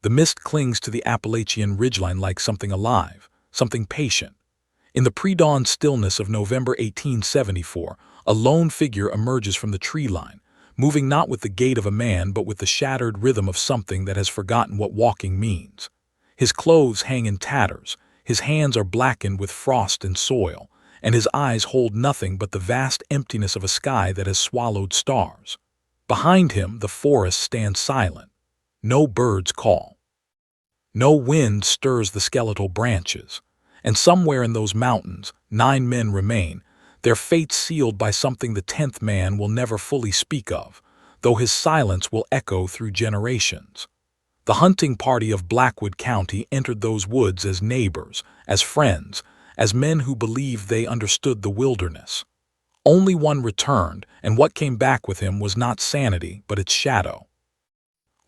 The mist clings to the Appalachian ridgeline like something alive, something patient. In the pre-dawn stillness of November 1874, a lone figure emerges from the tree line, moving not with the gait of a man but with the shattered rhythm of something that has forgotten what walking means. His clothes hang in tatters, his hands are blackened with frost and soil, and his eyes hold nothing but the vast emptiness of a sky that has swallowed stars. Behind him, the forest stands silent. No birds call. No wind stirs the skeletal branches. And somewhere in those mountains, 9 men remain, their fates sealed by something the 10th man will never fully speak of, though his silence will echo through generations. The hunting party of Blackwood County entered those woods as neighbors, as friends, as men who believed they understood the wilderness. Only one returned, and what came back with him was not sanity, but its shadow.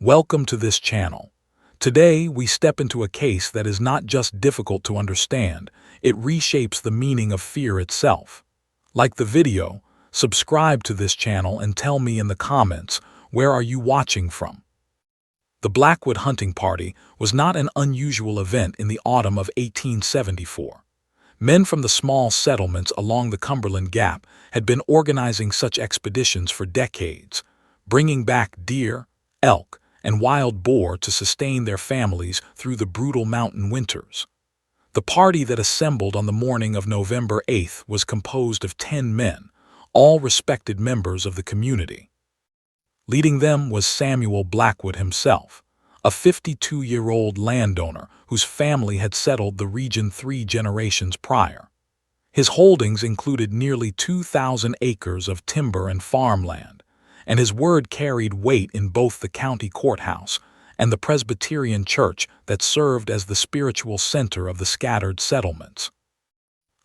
Welcome to this channel. Today, we step into a case that is not just difficult to understand, it reshapes the meaning of fear itself. Like the video, subscribe to this channel and tell me in the comments, where are you watching from? The Blackwood hunting party was not an unusual event in the autumn of 1874. Men from the small settlements along the Cumberland Gap had been organizing such expeditions for decades, bringing back deer, elk, and wild boar to sustain their families through the brutal mountain winters. The party that assembled on the morning of November 8th was composed of 10 men, all respected members of the community. Leading them was Samuel Blackwood himself, a 52-year-old landowner whose family had settled the region 3 generations prior. His holdings included nearly 2,000 acres of timber and farmland, and his word carried weight in both the county courthouse and the Presbyterian church that served as the spiritual center of the scattered settlements.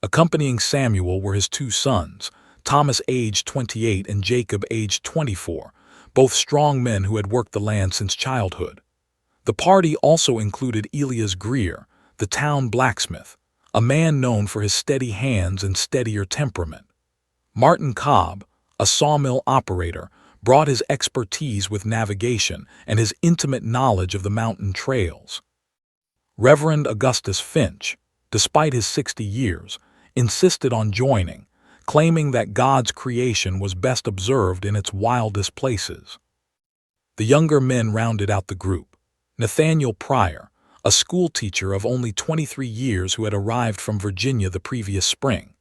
Accompanying Samuel were his 2 sons, Thomas aged 28 and Jacob aged 24, both strong men who had worked the land since childhood. The party also included Elias Greer, the town blacksmith, a man known for his steady hands and steadier temperament. Martin Cobb, a sawmill operator, brought his expertise with navigation and his intimate knowledge of the mountain trails. Reverend Augustus Finch, despite his 60 years, insisted on joining, claiming that God's creation was best observed in its wildest places. The younger men rounded out the group. Nathaniel Pryor, a schoolteacher of only 23 years who had arrived from Virginia the previous spring.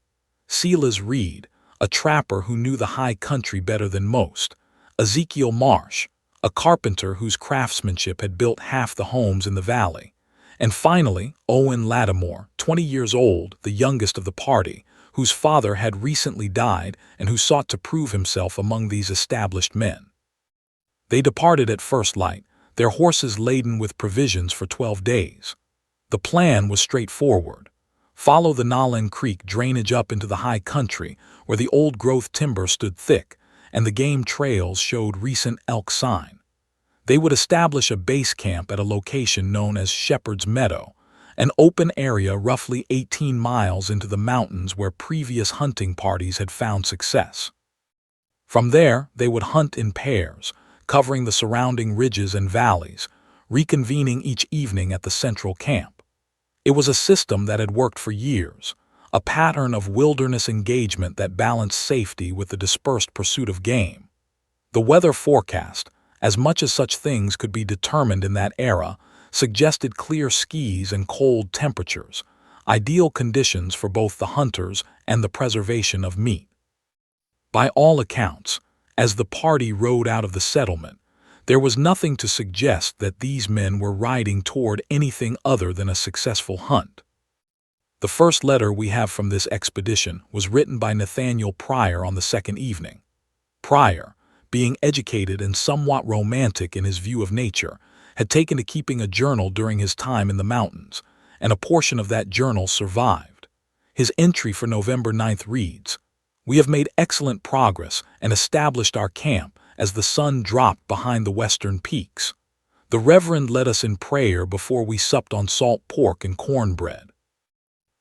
Silas Reed, a trapper who knew the high country better than most. Ezekiel Marsh, a carpenter whose craftsmanship had built half the homes in the valley. And finally, Owen Lattimore, 20 years old, the youngest of the party, whose father had recently died and who sought to prove himself among these established men. They departed at first light, their horses laden with provisions for 12 days. The plan was straightforward. Follow the Nolin Creek drainage up into the high country where the old-growth timber stood thick, and the game trails showed recent elk sign. They would establish a base camp at a location known as Shepherd's Meadow, an open area roughly 18 miles into the mountains where previous hunting parties had found success. From there, they would hunt in pairs, covering the surrounding ridges and valleys, reconvening each evening at the central camp. It was a system that had worked for years, a pattern of wilderness engagement that balanced safety with the dispersed pursuit of game. The weather forecast, as much as such things could be determined in that era, suggested clear skies and cold temperatures, ideal conditions for both the hunters and the preservation of meat. By all accounts, as the party rode out of the settlement, there was nothing to suggest that these men were riding toward anything other than a successful hunt. The first letter we have from this expedition was written by Nathaniel Pryor on the second evening. Pryor, being educated and somewhat romantic in his view of nature, had taken to keeping a journal during his time in the mountains, and a portion of that journal survived. His entry for November 9th reads, "We have made excellent progress and established our camp as the sun dropped behind the western peaks. The Reverend led us in prayer before we supped on salt pork and cornbread.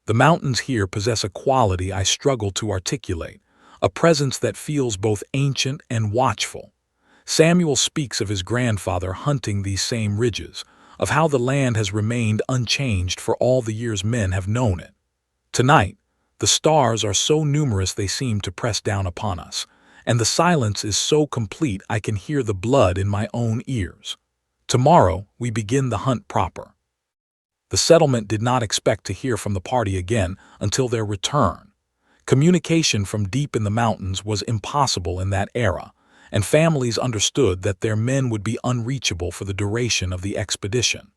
The mountains here possess a quality I struggle to articulate, a presence that feels both ancient and watchful. Samuel speaks of his grandfather hunting these same ridges, of how the land has remained unchanged for all the years men have known it. Tonight, the stars are so numerous they seem to press down upon us, and the silence is so complete I can hear the blood in my own ears. Tomorrow, we begin the hunt proper. The settlement did not expect to hear from the party again until their return. Communication from deep in the mountains was impossible in that era, and families understood that their men would be unreachable for the duration of the expedition.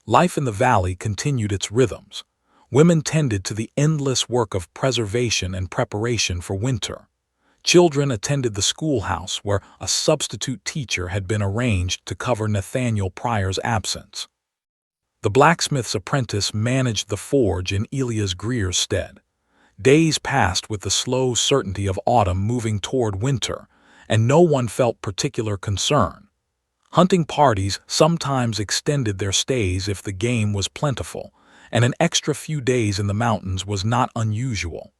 Life in the valley continued its rhythms. Women tended to the endless work of preservation and preparation for winter. Children attended the schoolhouse where a substitute teacher had been arranged to cover Nathaniel Pryor's absence. The blacksmith's apprentice managed the forge in Elias Greer's stead. Days passed with the slow certainty of autumn moving toward winter, and no one felt particular concern. Hunting parties sometimes extended their stays if the game was plentiful, and an extra few days in the mountains was not unusual.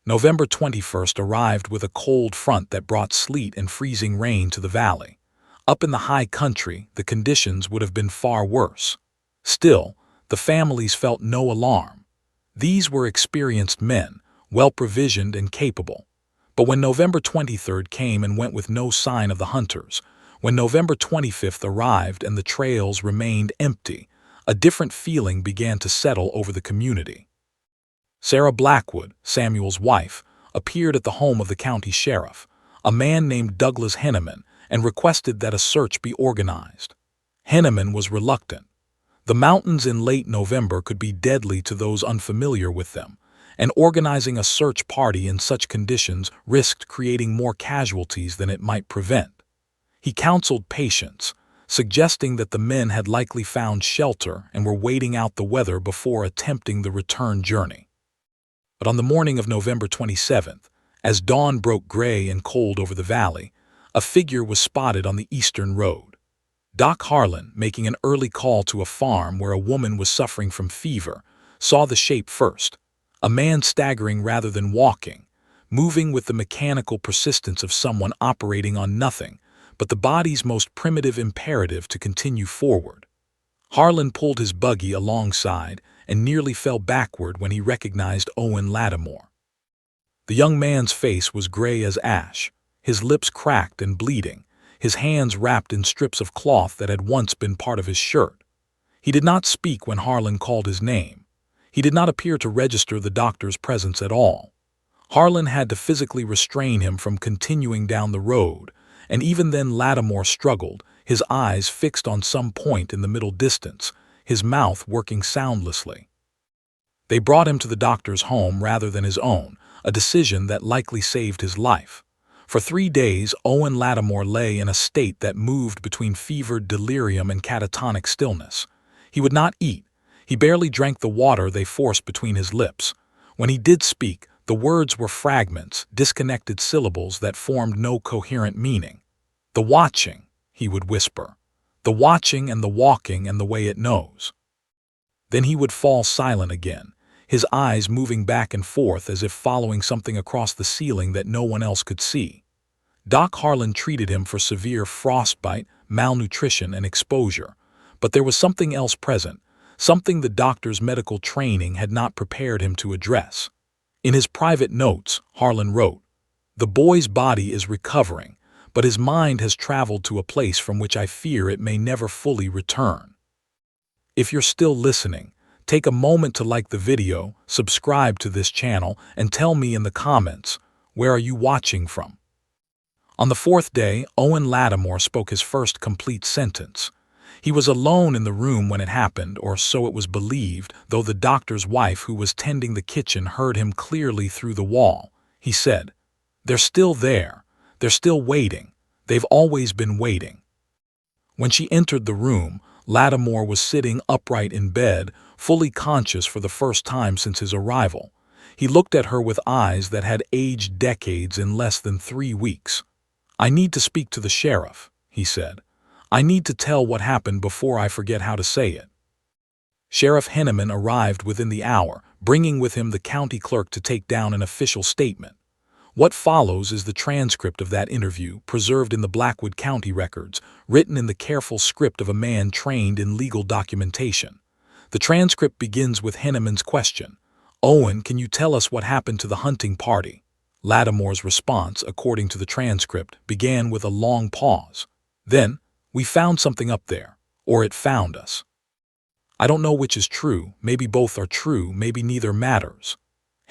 November 21st arrived with a cold front that brought sleet and freezing rain to the valley. Up in the high country, the conditions would have been far worse. Still, the families felt no alarm. These were experienced men, well-provisioned and capable. But when November 23rd came and went with no sign of the hunters, when November 25th arrived and the trails remained empty, a different feeling began to settle over the community. Sarah Blackwood, Samuel's wife, appeared at the home of the county sheriff, a man named Douglas Henneman, and requested that a search be organized. Henneman was reluctant. The mountains in late November could be deadly to those unfamiliar with them, and organizing a search party in such conditions risked creating more casualties than it might prevent. He counseled patience, suggesting that the men had likely found shelter and were waiting out the weather before attempting the return journey. But on the morning of November 27th, as dawn broke gray and cold over the valley, a figure was spotted on the eastern road. Doc Harlan, making an early call to a farm where a woman was suffering from fever, saw the shape first, a man staggering rather than walking, moving with the mechanical persistence of someone operating on nothing but the body's most primitive imperative to continue forward. Harlan pulled his buggy alongside and nearly fell backward when he recognized Owen Lattimore. The young man's face was gray as ash, his lips cracked and bleeding, his hands wrapped in strips of cloth that had once been part of his shirt. He did not speak when Harlan called his name. He did not appear to register the doctor's presence at all. Harlan had to physically restrain him from continuing down the road, and even then Lattimore struggled, his eyes fixed on some point in the middle distance, his mouth working soundlessly. They brought him to the doctor's home rather than his own, a decision that likely saved his life. For 3 days, Owen Lattimore lay in a state that moved between fevered delirium and catatonic stillness. He would not eat. He barely drank the water they forced between his lips. When he did speak, the words were fragments, disconnected syllables that formed no coherent meaning. "The watching," he would whisper. "The watching and the walking and the way it knows." Then he would fall silent again, his eyes moving back and forth as if following something across the ceiling that no one else could see. Doc Harlan treated him for severe frostbite, malnutrition, and exposure, but there was something else present, something the doctor's medical training had not prepared him to address. In his private notes, Harlan wrote, "The boy's body is recovering, but his mind has traveled to a place from which I fear it may never fully return." If you're still listening, take a moment to like the video, subscribe to this channel, and tell me in the comments, where are you watching from? On the 4th day, Owen Lattimore spoke his first complete sentence. He was alone in the room when it happened, or so it was believed, though the doctor's wife who was tending the kitchen heard him clearly through the wall. He said, "They're still there. They're still waiting. They've always been waiting." When she entered the room, Lattimore was sitting upright in bed, fully conscious for the first time since his arrival. He looked at her with eyes that had aged decades in less than 3 weeks. "I need to speak to the sheriff," he said. "I need to tell what happened before I forget how to say it." Sheriff Henneman arrived within the hour, bringing with him the county clerk to take down an official statement. What follows is the transcript of that interview, preserved in the Blackwood County records, written in the careful script of a man trained in legal documentation. The transcript begins with Henneman's question, "Owen, can you tell us what happened to the hunting party?" Lattimore's response, according to the transcript, began with a long pause. Then, "We found something up there, or it found us. I don't know which is true, maybe both are true, maybe neither matters."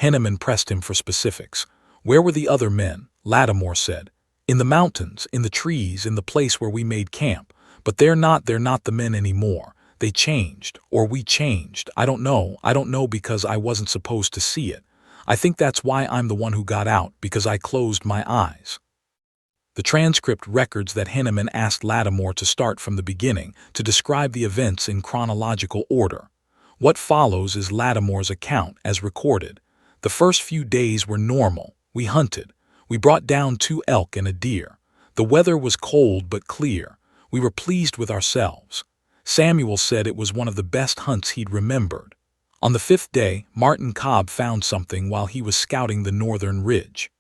Henneman pressed him for specifics. "Where were the other men?" Lattimore said. "In the mountains, in the trees, in the place where we made camp. But they're not the men anymore. They changed, or we changed. I don't know because I wasn't supposed to see it. I think that's why I'm the one who got out, because I closed my eyes." The transcript records that Henneman asked Lattimore to start from the beginning, to describe the events in chronological order. What follows is Lattimore's account, as recorded. "The first few days were normal. We hunted. We brought down 2 elk and a deer. The weather was cold but clear. We were pleased with ourselves. Samuel said it was one of the best hunts he'd remembered. On the 5th day, Martin Cobb found something while he was scouting the northern ridge.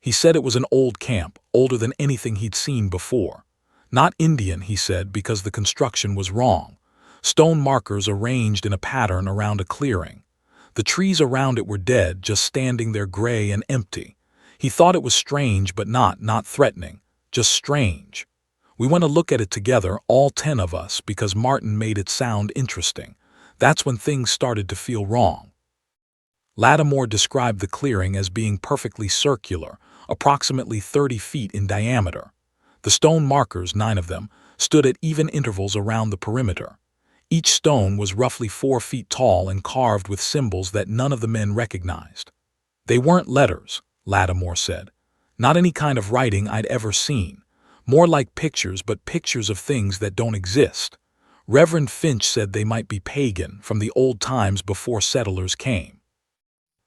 He said it was an old camp, older than anything he'd seen before. Not Indian, he said, because the construction was wrong. Stone markers arranged in a pattern around a clearing. The trees around it were dead, just standing there gray and empty. He thought it was strange, but not threatening, just strange. We went to look at it together, all 10 of us, because Martin made it sound interesting. That's when things started to feel wrong." Lattimore described the clearing as being perfectly circular, approximately 30 feet in diameter. The stone markers, 9 of them, stood at even intervals around the perimeter. Each stone was roughly 4 feet tall and carved with symbols that none of the men recognized. "They weren't letters," Lattimore said. "Not any kind of writing I'd ever seen. More like pictures, but pictures of things that don't exist. Reverend Finch said they might be pagan, from the old times before settlers came.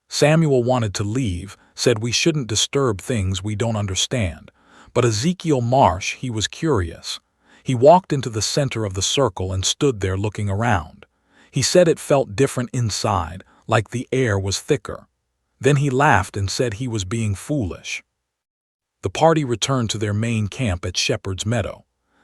Samuel wanted to leave, said we shouldn't disturb things we don't understand. But Ezekiel Marsh, he was curious. He walked into the center of the circle and stood there looking around. He said it felt different inside, like the air was thicker. Then he laughed and said he was being foolish." The party returned to their main camp at Shepherd's Meadow.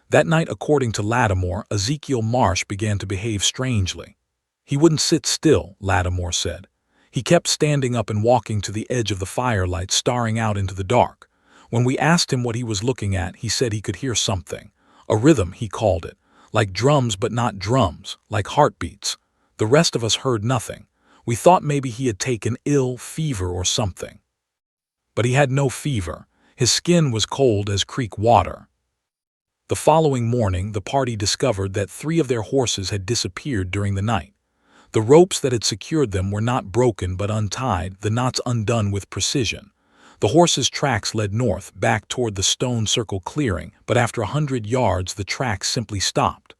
That night, according to Lattimore, Ezekiel Marsh began to behave strangely. "He wouldn't sit still," Lattimore said. "He kept standing up and walking to the edge of the firelight, staring out into the dark. When we asked him what he was looking at, he said he could hear something. A rhythm, he called it. Like drums, but not drums, like heartbeats. The rest of us heard nothing. We thought maybe he had taken ill, fever or something. But he had no fever. His skin was cold as creek water." The following morning, the party discovered that 3 of their horses had disappeared during the night. The ropes that had secured them were not broken but untied, the knots undone with precision. The horses' tracks led north, back toward the stone circle clearing, but after 100 yards the tracks simply stopped.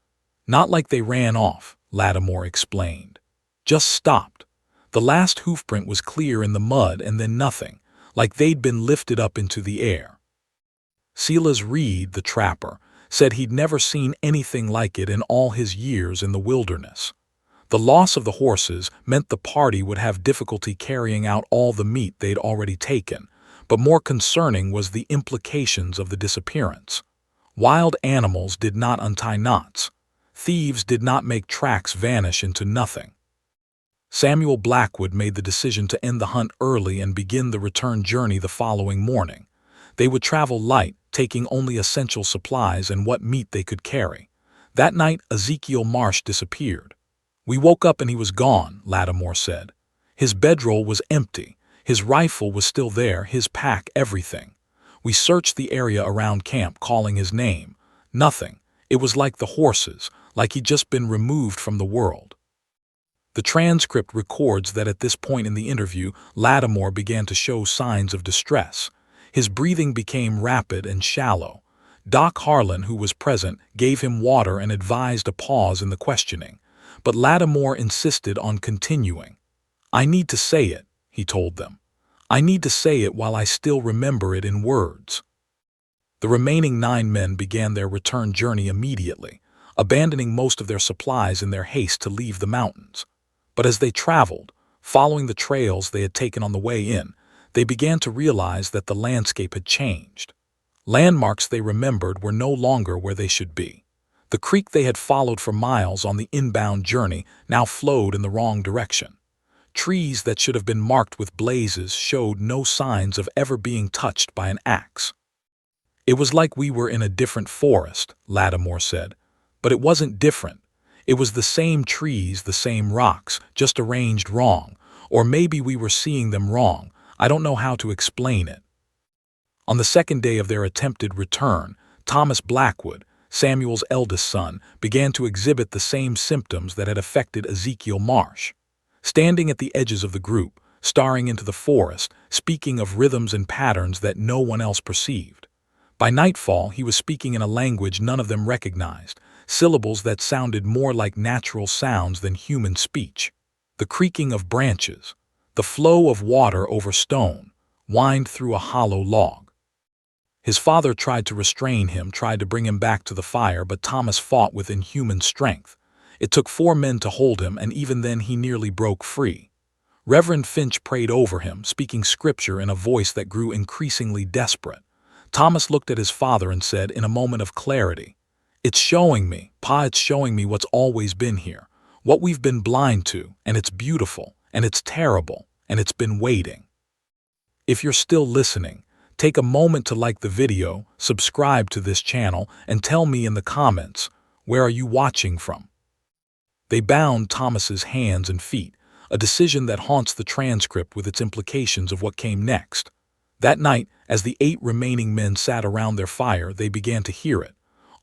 "Not like they ran off," Lattimore explained. "Just stopped. The last hoofprint was clear in the mud and then nothing, like they'd been lifted up into the air." Silas Reed, the trapper, said he'd never seen anything like it in all his years in the wilderness. The loss of the horses meant the party would have difficulty carrying out all the meat they'd already taken, but more concerning was the implications of the disappearance. Wild animals did not untie knots. Thieves did not make tracks vanish into nothing. Samuel Blackwood made the decision to end the hunt early and begin the return journey the following morning. They would travel light, taking only essential supplies and what meat they could carry. That night, Ezekiel Marsh disappeared. "We woke up and he was gone," Lattimore said. "His bedroll was empty. His rifle was still there, his pack, everything. We searched the area around camp, calling his name. Nothing. It was like the horses, like he'd just been removed from the world." The transcript records that at this point in the interview, Lattimore began to show signs of distress. His breathing became rapid and shallow. Doc Harlan, who was present, gave him water and advised a pause in the questioning. But Lattimore insisted on continuing. "I need to say it," he told them. "I need to say it while I still remember it in words." The remaining 9 men began their return journey immediately, abandoning most of their supplies in their haste to leave the mountains. But as they traveled, following the trails they had taken on the way in, they began to realize that the landscape had changed. Landmarks they remembered were no longer where they should be. The creek they had followed for miles on the inbound journey now flowed in the wrong direction. Trees that should have been marked with blazes showed no signs of ever being touched by an axe. "It was like we were in a different forest," Lattimore said. "But it wasn't different. It was the same trees, the same rocks, just arranged wrong. Or maybe we were seeing them wrong. I don't know how to explain it." On the second day of their attempted return, Thomas Blackwood, Samuel's eldest son, began to exhibit the same symptoms that had affected Ezekiel Marsh. Standing at the edges of the group, staring into the forest, speaking of rhythms and patterns that no one else perceived. By nightfall, he was speaking in a language none of them recognized, syllables that sounded more like natural sounds than human speech. The creaking of branches, the flow of water over stone, whined through a hollow log. His father tried to restrain him, tried to bring him back to the fire, but Thomas fought with inhuman strength. It took 4 men to hold him, and even then he nearly broke free. Reverend Finch prayed over him, speaking scripture in a voice that grew increasingly desperate. Thomas looked at his father and said, in a moment of clarity, "It's showing me, Pa, it's showing me what's always been here, what we've been blind to, and it's beautiful, and it's terrible, and it's been waiting." If you're still listening, take a moment to like the video, subscribe to this channel, and tell me in the comments, where are you watching from? They bound Thomas's hands and feet, a decision that haunts the transcript with its implications of what came next. That night, as the 8 remaining men sat around their fire, they began to hear it.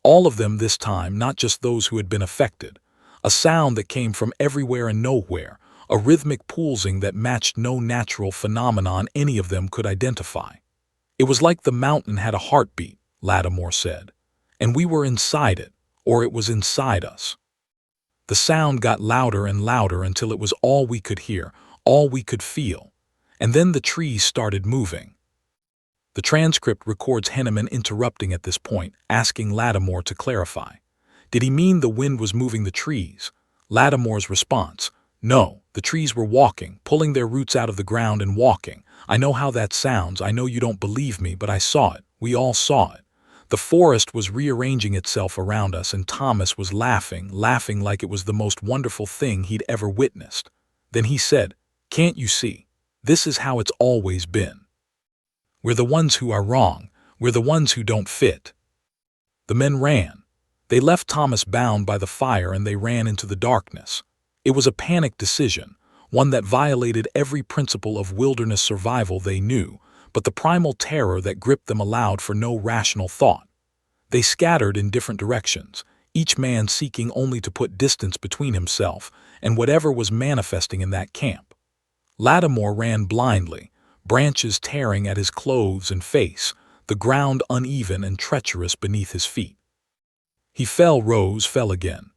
All of them this time, not just those who had been affected. A sound that came from everywhere and nowhere, a rhythmic pulsing that matched no natural phenomenon any of them could identify. "It was like the mountain had a heartbeat," Lattimore said, "and we were inside it, or it was inside us." The sound got louder and louder until it was all we could hear, all we could feel. And then the trees started moving. The transcript records Henneman interrupting at this point, asking Lattimore to clarify. Did he mean the wind was moving the trees? Lattimore's response: "No, the trees were walking, pulling their roots out of the ground and walking. I know how that sounds, I know you don't believe me, but I saw it, we all saw it. The forest was rearranging itself around us, and Thomas was laughing like it was the most wonderful thing he'd ever witnessed. Then he said, 'Can't you see? This is how it's always been. We're the ones who are wrong, we're the ones who don't fit.'" The men ran. They left Thomas bound by the fire and they ran into the darkness. It was a panicked decision, one that violated every principle of wilderness survival they knew, but the primal terror that gripped them allowed for no rational thought. They scattered in different directions, each man seeking only to put distance between himself and whatever was manifesting in that camp. Lattimore ran blindly, branches tearing at his clothes and face, the ground uneven and treacherous beneath his feet. He fell, rose, fell again.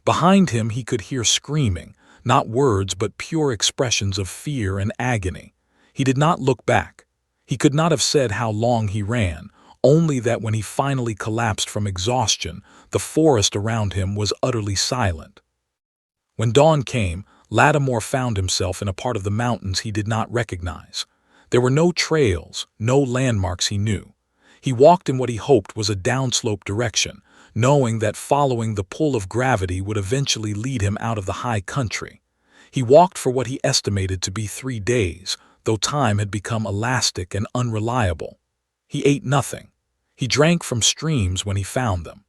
Behind him he could hear screaming, not words but pure expressions of fear and agony. He did not look back. He could not have said how long he ran, only that when he finally collapsed from exhaustion, the forest around him was utterly silent. When dawn came, Lattimore found himself in a part of the mountains he did not recognize. There were no trails, no landmarks he knew. He walked in what he hoped was a downslope direction, knowing that following the pull of gravity would eventually lead him out of the high country. He walked for what he estimated to be 3 days, though time had become elastic and unreliable. He ate nothing. He drank from streams when he found them.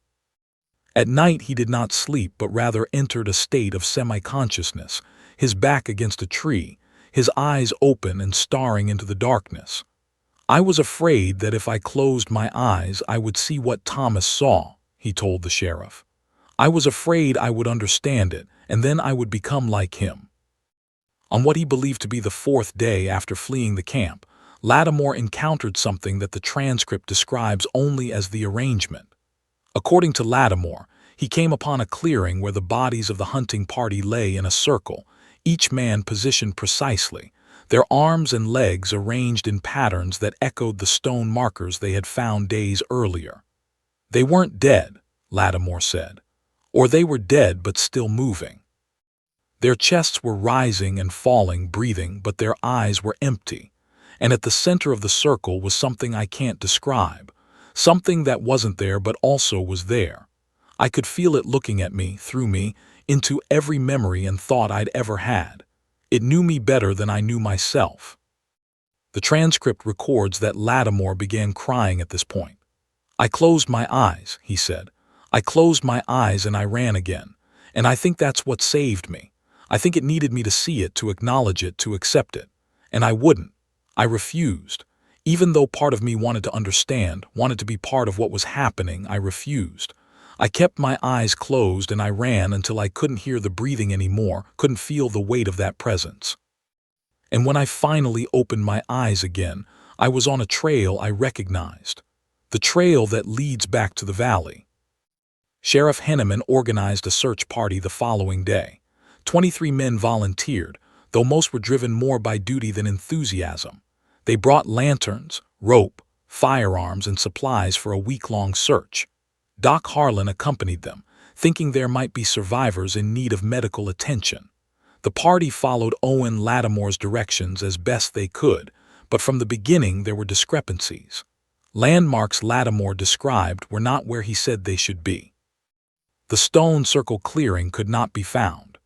At night he did not sleep, but rather entered a state of semi-consciousness, his back against a tree, his eyes open and staring into the darkness. "I was afraid that if I closed my eyes I would see what Thomas saw," he told the sheriff. "I was afraid I would understand it, and then I would become like him." On what he believed to be the 4th day after fleeing the camp, Lattimore encountered something that the transcript describes only as the arrangement. According to Lattimore, he came upon a clearing where the bodies of the hunting party lay in a circle, each man positioned precisely, their arms and legs arranged in patterns that echoed the stone markers they had found days earlier. They weren't dead, Lattimore said, or they were dead but still moving. Their chests were rising and falling, breathing, but their eyes were empty, and at the center of the circle was something I can't describe, something that wasn't there but also was there. I could feel it looking at me, through me, into every memory and thought I'd ever had. It knew me better than I knew myself. The transcript records that Lattimore began crying at this point. "I closed my eyes," he said. "I closed my eyes and I ran again. And I think that's what saved me. I think it needed me to see it, to acknowledge it, to accept it. And I wouldn't. I refused. Even though part of me wanted to understand, wanted to be part of what was happening, I refused. I kept my eyes closed and I ran until I couldn't hear the breathing anymore, couldn't feel the weight of that presence. And when I finally opened my eyes again, I was on a trail I recognized. The trail that leads back to the valley." Sheriff Henneman organized a search party the following day. 23 men volunteered, though most were driven more by duty than enthusiasm. They brought lanterns, rope, firearms, and supplies for a week-long search. Doc Harlan accompanied them, thinking there might be survivors in need of medical attention. The party followed Owen Lattimore's directions as best they could, but from the beginning there were discrepancies. Landmarks Lattimore described were not where he said they should be. The Stone Circle clearing could not be found.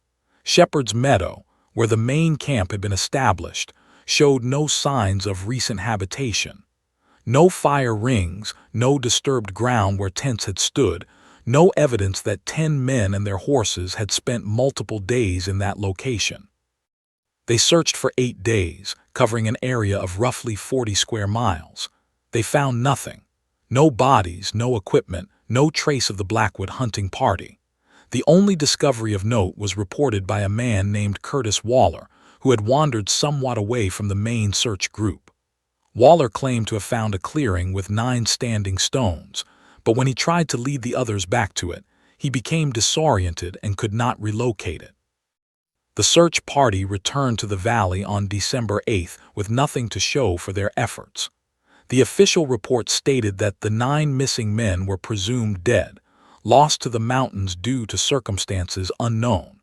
Shepherd's Meadow, where the main camp had been established, showed no signs of recent habitation. No fire rings, no disturbed ground where tents had stood, no evidence that 10 men and their horses had spent multiple days in that location. They searched for 8 days, covering an area of roughly 40 square miles. They found nothing. No bodies, no equipment, no trace of the Blackwood hunting party. The only discovery of note was reported by a man named Curtis Waller, who had wandered somewhat away from the main search group. Waller claimed to have found a clearing with 9 standing stones, but when he tried to lead the others back to it, he became disoriented and could not relocate it. The search party returned to the valley on December 8th with nothing to show for their efforts. The official report stated that the 9 missing men were presumed dead, lost to the mountains due to circumstances unknown.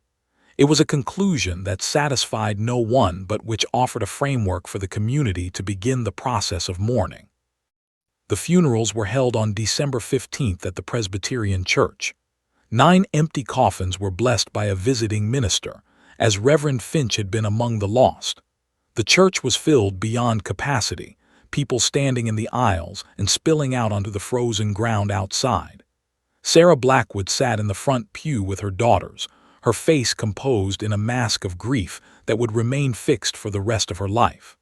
It was a conclusion that satisfied no one but which offered a framework for the community to begin the process of mourning. The funerals were held on December 15th at the Presbyterian Church. 9 empty coffins were blessed by a visiting minister, as Reverend Finch had been among the lost. The church was filled beyond capacity, people standing in the aisles and spilling out onto the frozen ground outside. Sarah Blackwood sat in the front pew with her daughters, her face composed in a mask of grief that would remain fixed for the rest of her life.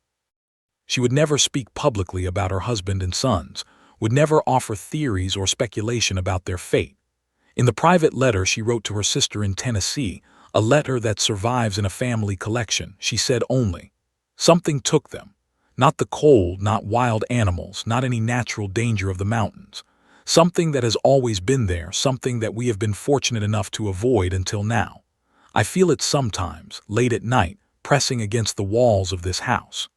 She would never speak publicly about her husband and sons, would never offer theories or speculation about their fate. In the private letter she wrote to her sister in Tennessee, a letter that survives in a family collection, she said only, "Something took them. Not the cold, not wild animals, not any natural danger of the mountains. Something that has always been there, something that we have been fortunate enough to avoid until now. I feel it sometimes, late at night, pressing against the walls of this house,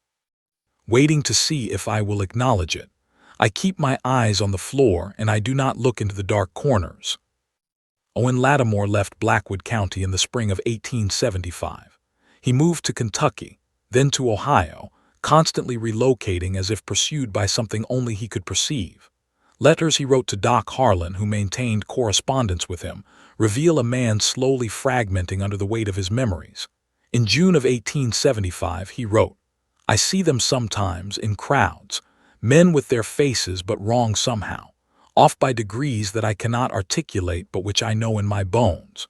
waiting to see if I will acknowledge it. I keep my eyes on the floor and I do not look into the dark corners." Owen Lattimore left Blackwood County in the spring of 1875. He moved to Kentucky, then to Ohio, constantly relocating as if pursued by something only he could perceive. Letters he wrote to Doc Harlan, who maintained correspondence with him, reveal a man slowly fragmenting under the weight of his memories. In June of 1875 he wrote, "I see them sometimes in crowds, men with their faces but wrong somehow, off by degrees that I cannot articulate but which I know in my bones.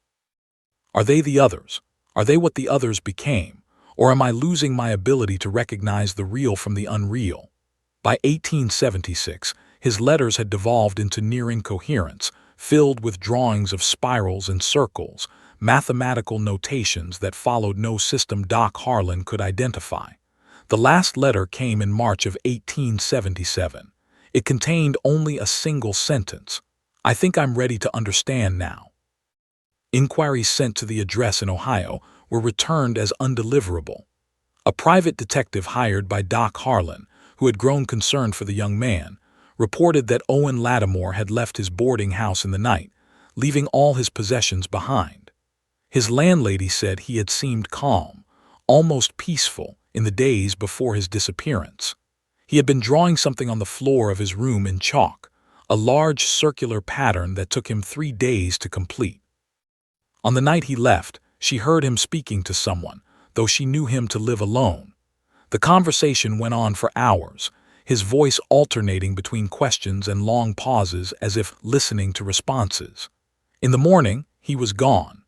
Are they the others? Are they what the others became? Or am I losing my ability to recognize the real from the unreal?" By 1876, his letters had devolved into near incoherence, filled with drawings of spirals and circles, mathematical notations that followed no system Doc Harlan could identify. The last letter came in March of 1877. It contained only a single sentence, "I think I'm ready to understand now." Inquiries sent to the address in Ohio were returned as undeliverable. A private detective hired by Doc Harlan, who had grown concerned for the young man, reported that Owen Lattimore had left his boarding house in the night, leaving all his possessions behind. His landlady said he had seemed calm, almost peaceful, in the days before his disappearance. He had been drawing something on the floor of his room in chalk, a large circular pattern that took him 3 days to complete. On the night he left, she heard him speaking to someone, though she knew him to live alone. The conversation went on for hours, his voice alternating between questions and long pauses as if listening to responses. In the morning, he was gone.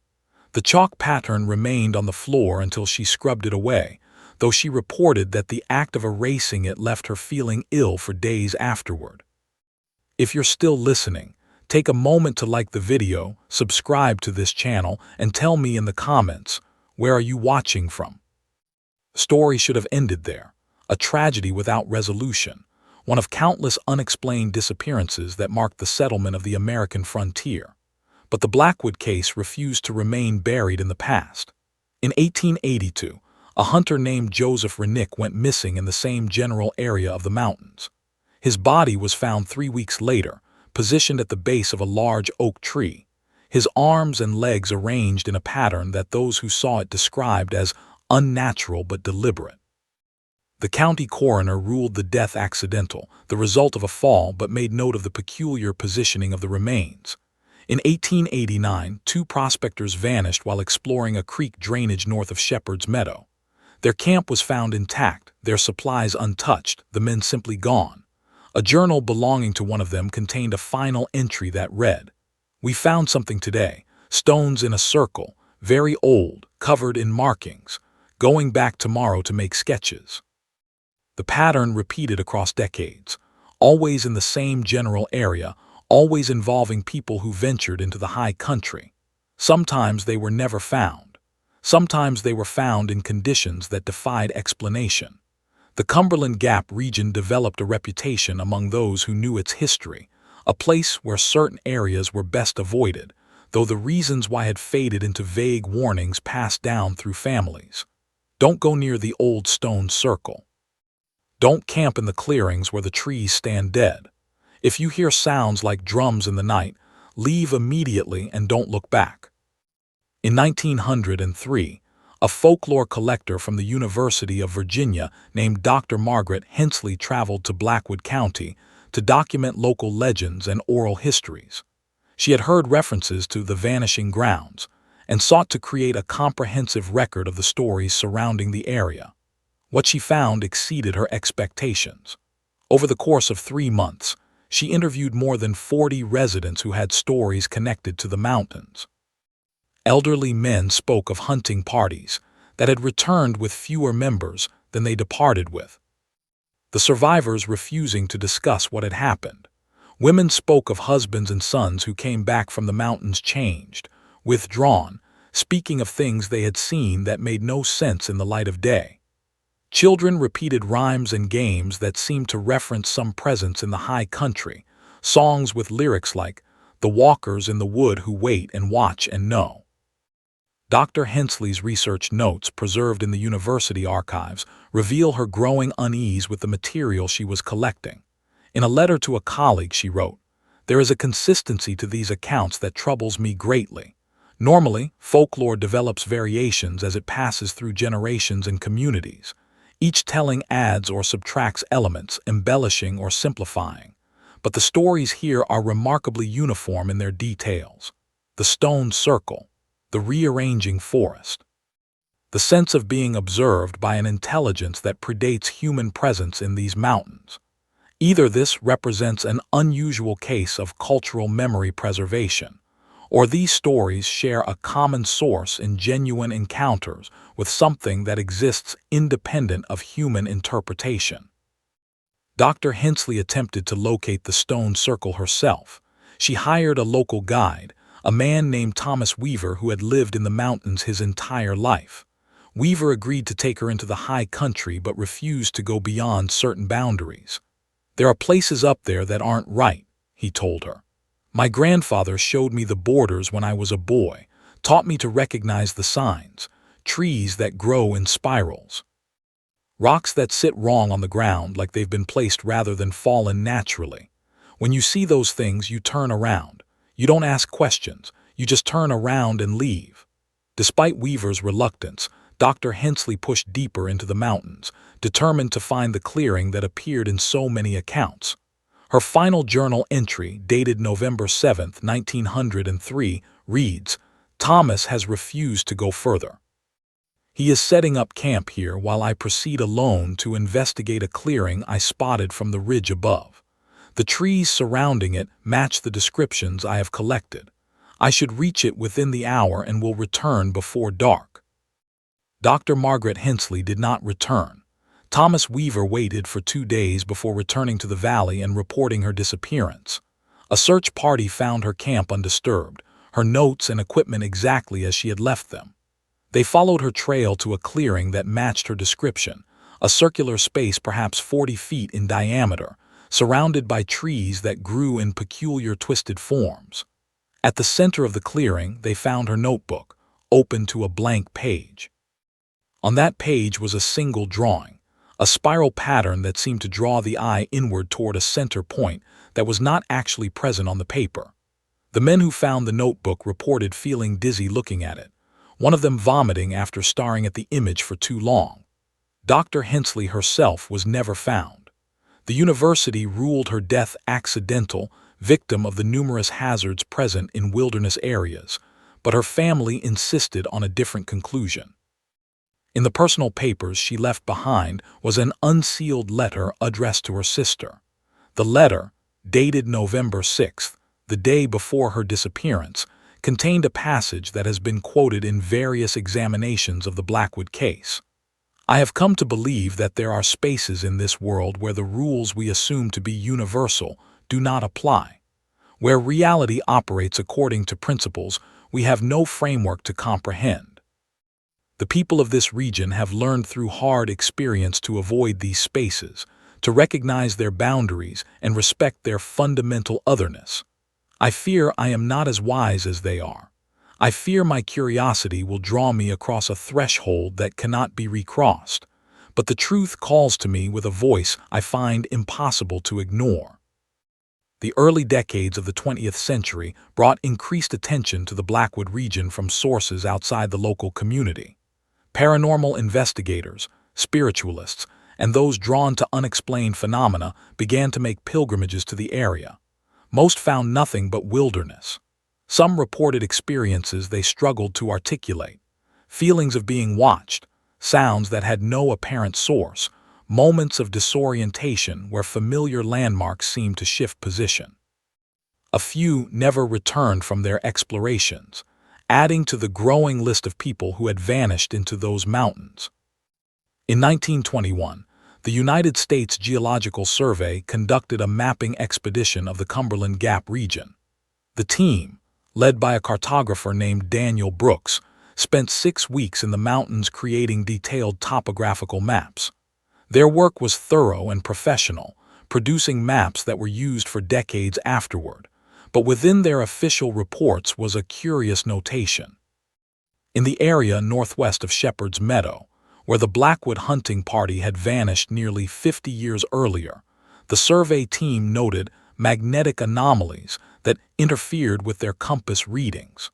The chalk pattern remained on the floor until she scrubbed it away, though she reported that the act of erasing it left her feeling ill for days afterward. If you're still listening, take a moment to like the video, subscribe to this channel, and tell me in the comments, where are you watching from? The story should have ended there, a tragedy without resolution, one of countless unexplained disappearances that marked the settlement of the American frontier. But the Blackwood case refused to remain buried in the past. In 1882, a hunter named Joseph Renick went missing in the same general area of the mountains. His body was found 3 weeks later, positioned at the base of a large oak tree, his arms and legs arranged in a pattern that those who saw it described as unnatural but deliberate. The county coroner ruled the death accidental, the result of a fall, but made note of the peculiar positioning of the remains. In 1889, 2 prospectors vanished while exploring a creek drainage north of Shepherd's Meadow. Their camp was found intact, their supplies untouched, the men simply gone. A journal belonging to one of them contained a final entry that read, "We found something today, stones in a circle, very old, covered in markings, going back tomorrow to make sketches." The pattern repeated across decades, always in the same general area, always involving people who ventured into the high country. Sometimes they were never found. Sometimes they were found in conditions that defied explanation. The Cumberland Gap region developed a reputation among those who knew its history, a place where certain areas were best avoided, though the reasons why had faded into vague warnings passed down through families. Don't go near the old stone circle. Don't camp in the clearings where the trees stand dead. If you hear sounds like drums in the night, leave immediately and don't look back. In 1903, a folklore collector from the University of Virginia named Dr. Margaret Hensley traveled to Blackwood County to document local legends and oral histories. She had heard references to the vanishing grounds and sought to create a comprehensive record of the stories surrounding the area. What she found exceeded her expectations. Over the course of 3 months, she interviewed more than 40 residents who had stories connected to the mountains. Elderly men spoke of hunting parties that had returned with fewer members than they departed with, the survivors refusing to discuss what had happened. Women spoke of husbands and sons who came back from the mountains changed, withdrawn, speaking of things they had seen that made no sense in the light of day. Children repeated rhymes and games that seemed to reference some presence in the high country, songs with lyrics like, "The walkers in the wood who wait and watch and know." Dr. Hensley's research notes, preserved in the university archives, reveal her growing unease with the material she was collecting. In a letter to a colleague, she wrote, "There is a consistency to these accounts that troubles me greatly. Normally, folklore develops variations as it passes through generations and communities. Each telling adds or subtracts elements, embellishing or simplifying. But the stories here are remarkably uniform in their details. The stone circle, the rearranging forest, the sense of being observed by an intelligence that predates human presence in these mountains. Either this represents an unusual case of cultural memory preservation, or these stories share a common source in genuine encounters with something that exists independent of human interpretation." Dr. Hensley attempted to locate the stone circle herself. She hired a local guide, a man named Thomas Weaver who had lived in the mountains his entire life. Weaver agreed to take her into the high country but refused to go beyond certain boundaries. "There are places up there that aren't right," he told her. "My grandfather showed me the borders when I was a boy, taught me to recognize the signs, trees that grow in spirals, rocks that sit wrong on the ground like they've been placed rather than fallen naturally. When you see those things, you turn around. You don't ask questions, you just turn around and leave." Despite Weaver's reluctance, Dr. Hensley pushed deeper into the mountains, determined to find the clearing that appeared in so many accounts. Her final journal entry, dated November 7, 1903, reads, "Thomas has refused to go further. He is setting up camp here while I proceed alone to investigate a clearing I spotted from the ridge above. The trees surrounding it match the descriptions I have collected. I should reach it within the hour and will return before dark." Dr. Margaret Hensley did not return. Thomas Weaver waited for 2 days before returning to the valley and reporting her disappearance. A search party found her camp undisturbed, her notes and equipment exactly as she had left them. They followed her trail to a clearing that matched her description, a circular space perhaps 40 feet in diameter, surrounded by trees that grew in peculiar twisted forms. At the center of the clearing, they found her notebook, open to a blank page. On that page was a single drawing, a spiral pattern that seemed to draw the eye inward toward a center point that was not actually present on the paper. The men who found the notebook reported feeling dizzy looking at it, one of them vomiting after staring at the image for too long. Dr. Hensley herself was never found. The university ruled her death accidental, victim of the numerous hazards present in wilderness areas, but her family insisted on a different conclusion. In the personal papers she left behind was an unsealed letter addressed to her sister. The letter, dated November 6th, the day before her disappearance, contained a passage that has been quoted in various examinations of the Blackwood case. "I have come to believe that there are spaces in this world where the rules we assume to be universal do not apply, where reality operates according to principles we have no framework to comprehend. The people of this region have learned through hard experience to avoid these spaces, to recognize their boundaries and respect their fundamental otherness. I fear I am not as wise as they are. I fear my curiosity will draw me across a threshold that cannot be recrossed, but the truth calls to me with a voice I find impossible to ignore." The early decades of the 20th century brought increased attention to the Blackwood region from sources outside the local community. Paranormal investigators, spiritualists, and those drawn to unexplained phenomena began to make pilgrimages to the area. Most found nothing but wilderness. Some reported experiences they struggled to articulate, feelings of being watched, sounds that had no apparent source, moments of disorientation where familiar landmarks seemed to shift position. A few never returned from their explorations, adding to the growing list of people who had vanished into those mountains. In 1921, the United States Geological Survey conducted a mapping expedition of the Cumberland Gap region. The team, led by a cartographer named Daniel Brooks, spent 6 weeks in the mountains creating detailed topographical maps. Their work was thorough and professional, producing maps that were used for decades afterward, but within their official reports was a curious notation. In the area northwest of Shepherd's Meadow, where the Blackwood hunting party had vanished nearly 50 years earlier, the survey team noted magnetic anomalies that interfered with their compass readings.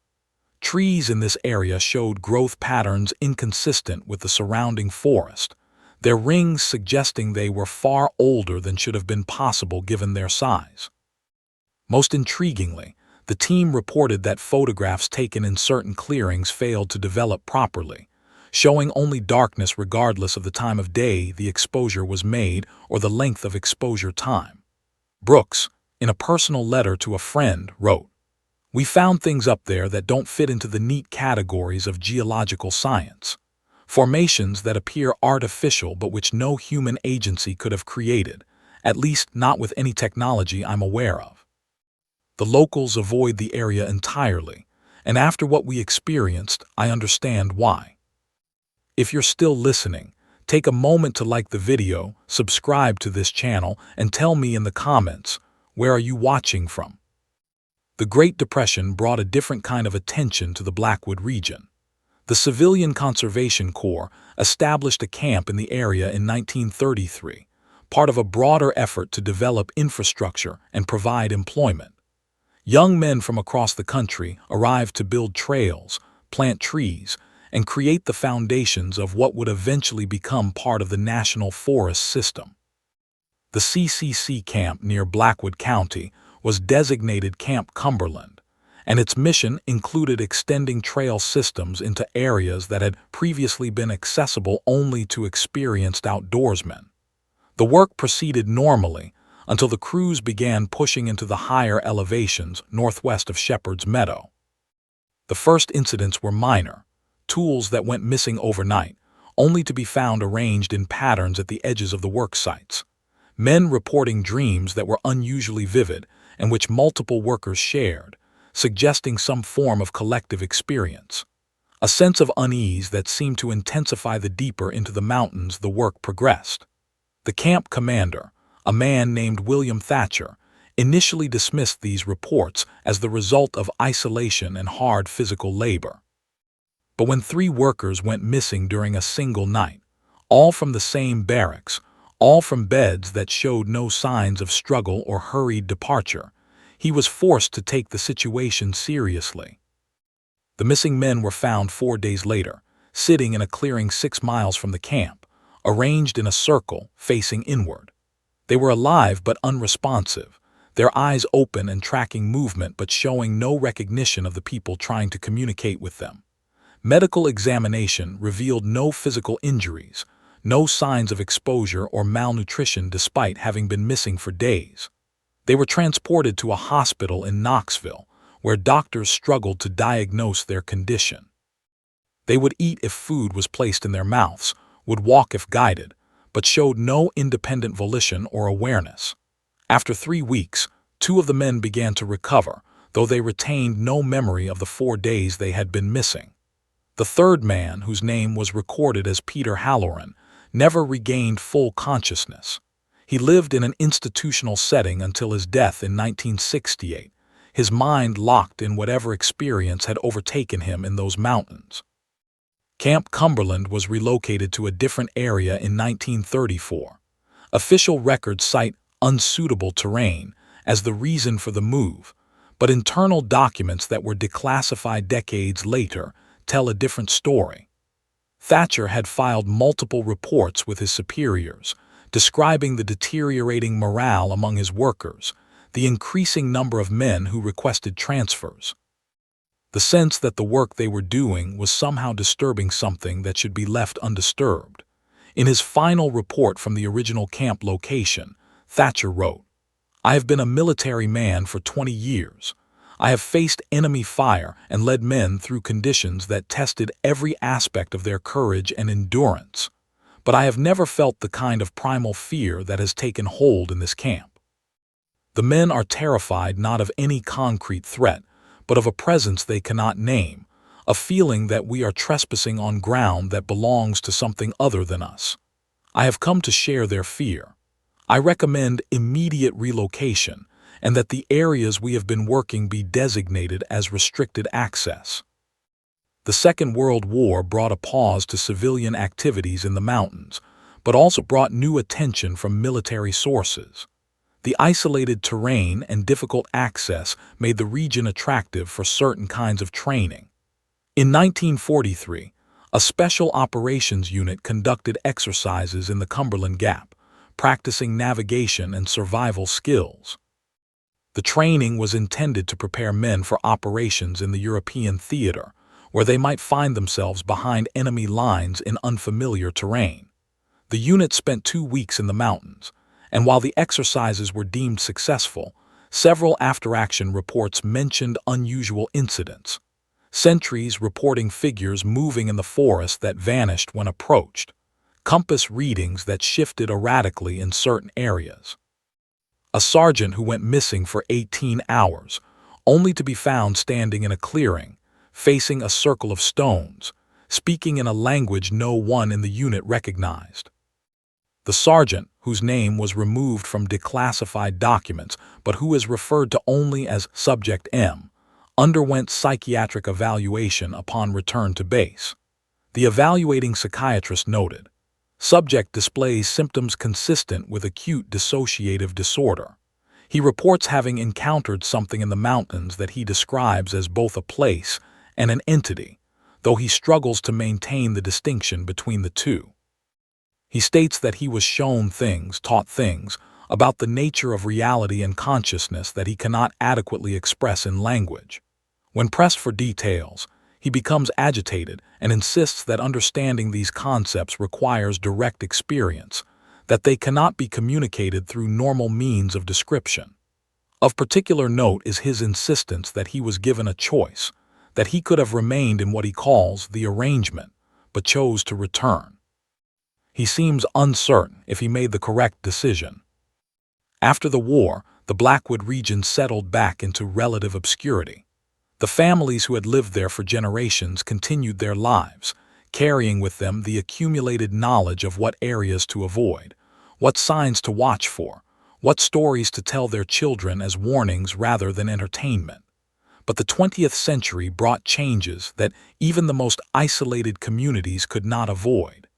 Trees in this area showed growth patterns inconsistent with the surrounding forest, their rings suggesting they were far older than should have been possible given their size. Most intriguingly, the team reported that photographs taken in certain clearings failed to develop properly, showing only darkness regardless of the time of day the exposure was made or the length of exposure time. Brooks, in a personal letter to a friend, wrote, "We found things up there that don't fit into the neat categories of geological science. Formations that appear artificial but which no human agency could have created, at least not with any technology I'm aware of. The locals avoid the area entirely, and after what we experienced, I understand why." If you're still listening, take a moment to like the video, subscribe to this channel, and tell me in the comments, where are you watching from? The Great Depression brought a different kind of attention to the Blackwood region. The Civilian Conservation Corps established a camp in the area in 1933, part of a broader effort to develop infrastructure and provide employment. Young men from across the country arrived to build trails, plant trees, and create the foundations of what would eventually become part of the National Forest System. The CCC camp near Blackwood County was designated Camp Cumberland, and its mission included extending trail systems into areas that had previously been accessible only to experienced outdoorsmen. The work proceeded normally until the crews began pushing into the higher elevations northwest of Shepherd's Meadow. The first incidents were minor, tools that went missing overnight, only to be found arranged in patterns at the edges of the work sites. Men reporting dreams that were unusually vivid and which multiple workers shared, suggesting some form of collective experience. A sense of unease that seemed to intensify the deeper into the mountains the work progressed. The camp commander, a man named William Thatcher, initially dismissed these reports as the result of isolation and hard physical labor. But when 3 workers went missing during a single night, all from the same barracks, all from beds that showed no signs of struggle or hurried departure, he was forced to take the situation seriously. The missing men were found 4 days later, sitting in a clearing 6 miles from the camp, arranged in a circle facing inward. They were alive but unresponsive, their eyes open and tracking movement but showing no recognition of the people trying to communicate with them. Medical examination revealed no physical injuries, no signs of exposure or malnutrition despite having been missing for days. They were transported to a hospital in Knoxville, where doctors struggled to diagnose their condition. They would eat if food was placed in their mouths, would walk if guided, but showed no independent volition or awareness. After 3 weeks, 2 of the men began to recover, though they retained no memory of the 4 days they had been missing. The third man, whose name was recorded as Peter Halloran, never regained full consciousness. He lived in an institutional setting until his death in 1968, his mind locked in whatever experience had overtaken him in those mountains. Camp Cumberland was relocated to a different area in 1934. Official records cite unsuitable terrain as the reason for the move, but internal documents that were declassified decades later tell a different story. Thatcher had filed multiple reports with his superiors, describing the deteriorating morale among his workers, the increasing number of men who requested transfers. The sense that the work they were doing was somehow disturbing something that should be left undisturbed. In his final report from the original camp location, Thatcher wrote, "I have been a military man for 20 years. I have faced enemy fire and led men through conditions that tested every aspect of their courage and endurance, but I have never felt the kind of primal fear that has taken hold in this camp. The men are terrified not of any concrete threat, but of a presence they cannot name, a feeling that we are trespassing on ground that belongs to something other than us. I have come to share their fear. I recommend immediate relocation, and that the areas we have been working be designated as restricted access." The Second World War brought a pause to civilian activities in the mountains, but also brought new attention from military sources. The isolated terrain and difficult access made the region attractive for certain kinds of training. In 1943, a special operations unit conducted exercises in the Cumberland Gap, practicing navigation and survival skills. The training was intended to prepare men for operations in the European theater, where they might find themselves behind enemy lines in unfamiliar terrain. The unit spent 2 weeks in the mountains, and while the exercises were deemed successful, several after-action reports mentioned unusual incidents. Sentries reporting figures moving in the forest that vanished when approached, compass readings that shifted erratically in certain areas. A sergeant who went missing for 18 hours, only to be found standing in a clearing, facing a circle of stones, speaking in a language no one in the unit recognized. The sergeant, whose name was removed from declassified documents but who is referred to only as Subject M, underwent psychiatric evaluation upon return to base. The evaluating psychiatrist noted, "Subject displays symptoms consistent with acute dissociative disorder. He reports having encountered something in the mountains that he describes as both a place and an entity, though he struggles to maintain the distinction between the two. He states that he was shown things, taught things, about the nature of reality and consciousness that he cannot adequately express in language. When pressed for details, he becomes agitated and insists that understanding these concepts requires direct experience, that they cannot be communicated through normal means of description. Of particular note is his insistence that he was given a choice, that he could have remained in what he calls the arrangement, but chose to return. He seems uncertain if he made the correct decision. After the war, the Blackwood region settled back into relative obscurity. The families who had lived there for generations continued their lives, carrying with them the accumulated knowledge of what areas to avoid, what signs to watch for, what stories to tell their children as warnings rather than entertainment. But the 20th century brought changes that even the most isolated communities could not avoid.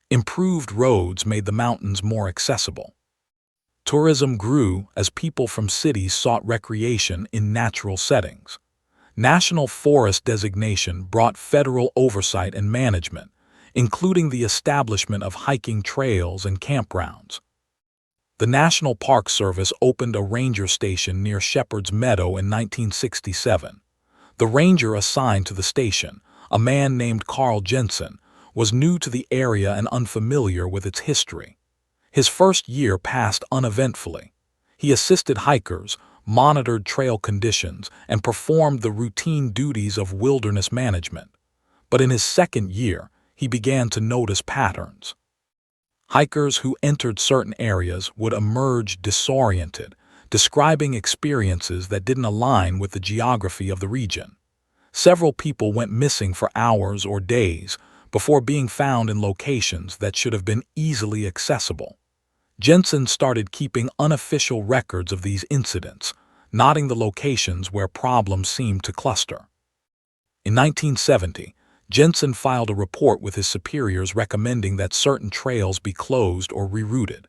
Improved roads made the mountains more accessible. Tourism grew as people from cities sought recreation in natural settings. National forest designation brought federal oversight and management, including the establishment of hiking trails and campgrounds. The National Park Service opened a ranger station near Shepherd's Meadow in 1967. The ranger assigned to the station, a man named Carl Jensen, was new to the area and unfamiliar with its history. His first year passed uneventfully. He assisted hikers, monitored trail conditions, and performed the routine duties of wilderness management. But in his second year, he began to notice patterns. Hikers who entered certain areas would emerge disoriented, describing experiences that didn't align with the geography of the region. Several people went missing for hours or days before being found in locations that should have been easily accessible. Jensen started keeping unofficial records of these incidents, noting the locations where problems seemed to cluster. In 1970, Jensen filed a report with his superiors recommending that certain trails be closed or rerouted.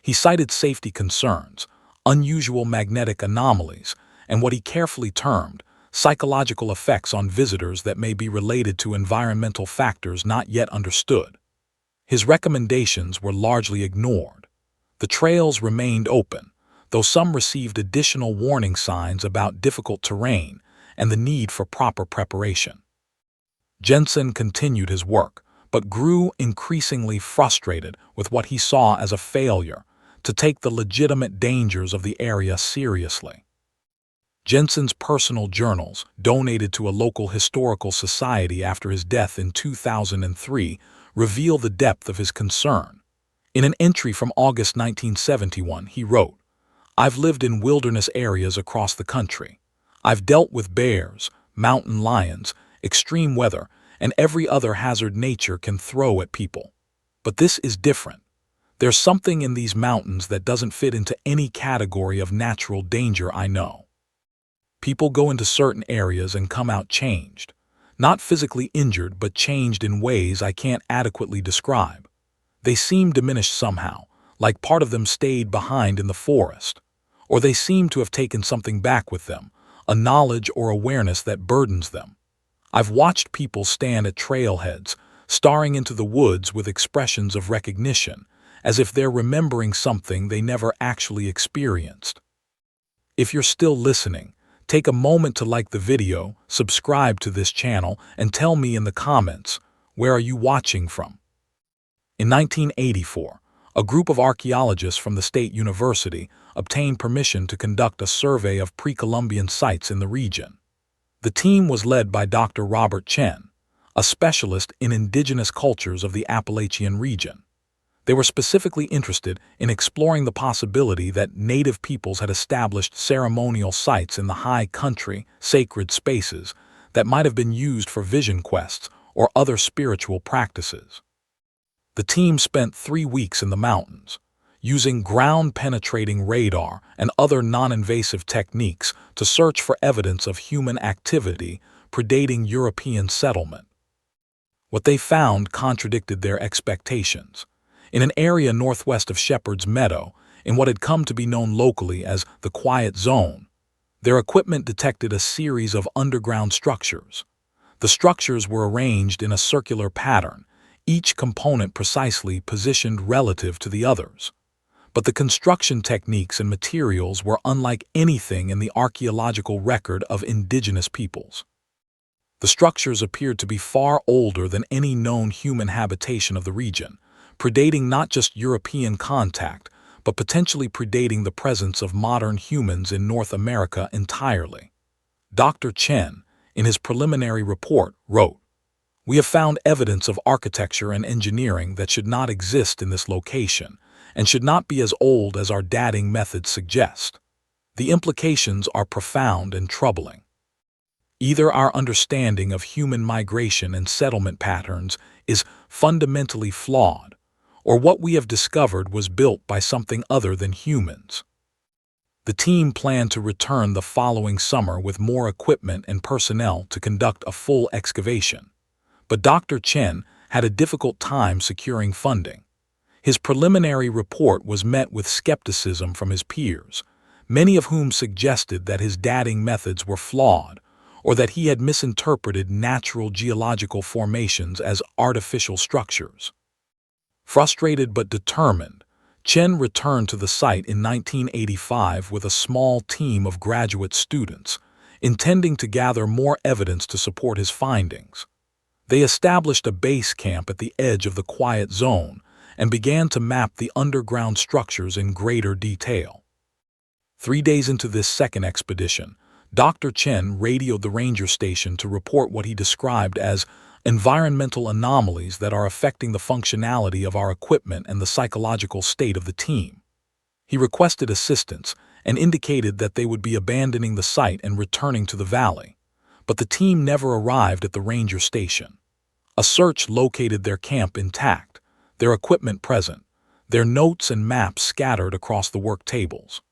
He cited safety concerns, unusual magnetic anomalies, and what he carefully termed psychological effects on visitors that may be related to environmental factors not yet understood. His recommendations were largely ignored. The trails remained open, though some received additional warning signs about difficult terrain and the need for proper preparation. Jensen continued his work, but grew increasingly frustrated with what he saw as a failure to take the legitimate dangers of the area seriously. Jensen's personal journals, donated to a local historical society after his death in 2003, reveal the depth of his concern. In an entry from August 1971, he wrote, "I've lived in wilderness areas across the country. I've dealt with bears, mountain lions, extreme weather, and every other hazard nature can throw at people. But this is different. There's something in these mountains that doesn't fit into any category of natural danger I know. People go into certain areas and come out changed. Not physically injured, but changed in ways I can't adequately describe. They seem diminished somehow, like part of them stayed behind in the forest. Or they seem to have taken something back with them, a knowledge or awareness that burdens them. I've watched people stand at trailheads, staring into the woods with expressions of recognition, as if they're remembering something they never actually experienced." If you're still listening, take a moment to like the video, subscribe to this channel, and tell me in the comments, where are you watching from? In 1984, a group of archaeologists from the State University obtained permission to conduct a survey of pre-Columbian sites in the region. The team was led by Dr. Robert Chen, a specialist in indigenous cultures of the Appalachian region. They were specifically interested in exploring the possibility that native peoples had established ceremonial sites in the high country, sacred spaces that might have been used for vision quests or other spiritual practices. The team spent 3 weeks in the mountains, using ground-penetrating radar and other non-invasive techniques to search for evidence of human activity predating European settlement. What they found contradicted their expectations. In an area northwest of Shepherd's Meadow, in what had come to be known locally as the Quiet Zone, their equipment detected a series of underground structures. The structures were arranged in a circular pattern, each component precisely positioned relative to the others. But the construction techniques and materials were unlike anything in the archaeological record of indigenous peoples. The structures appeared to be far older than any known human habitation of the region, predating not just European contact, but potentially predating the presence of modern humans in North America entirely. Dr. Chen, in his preliminary report, wrote, "We have found evidence of architecture and engineering that should not exist in this location, and should not be as old as our dating methods suggest. The implications are profound and troubling. Either our understanding of human migration and settlement patterns is fundamentally flawed, or what we have discovered was built by something other than humans." The team planned to return the following summer with more equipment and personnel to conduct a full excavation. But Dr. Chen had a difficult time securing funding. His preliminary report was met with skepticism from his peers, many of whom suggested that his dating methods were flawed, or that he had misinterpreted natural geological formations as artificial structures. Frustrated but determined, Chen returned to the site in 1985 with a small team of graduate students, intending to gather more evidence to support his findings. They established a base camp at the edge of the quiet zone and began to map the underground structures in greater detail. 3 days into this second expedition, Dr. Chen radioed the ranger station to report what he described as environmental anomalies that are affecting the functionality of our equipment and the psychological state of the team. He requested assistance and indicated that they would be abandoning the site and returning to the valley, but the team never arrived at the ranger station. A search located their camp intact, their equipment present, their notes and maps scattered across the work tables.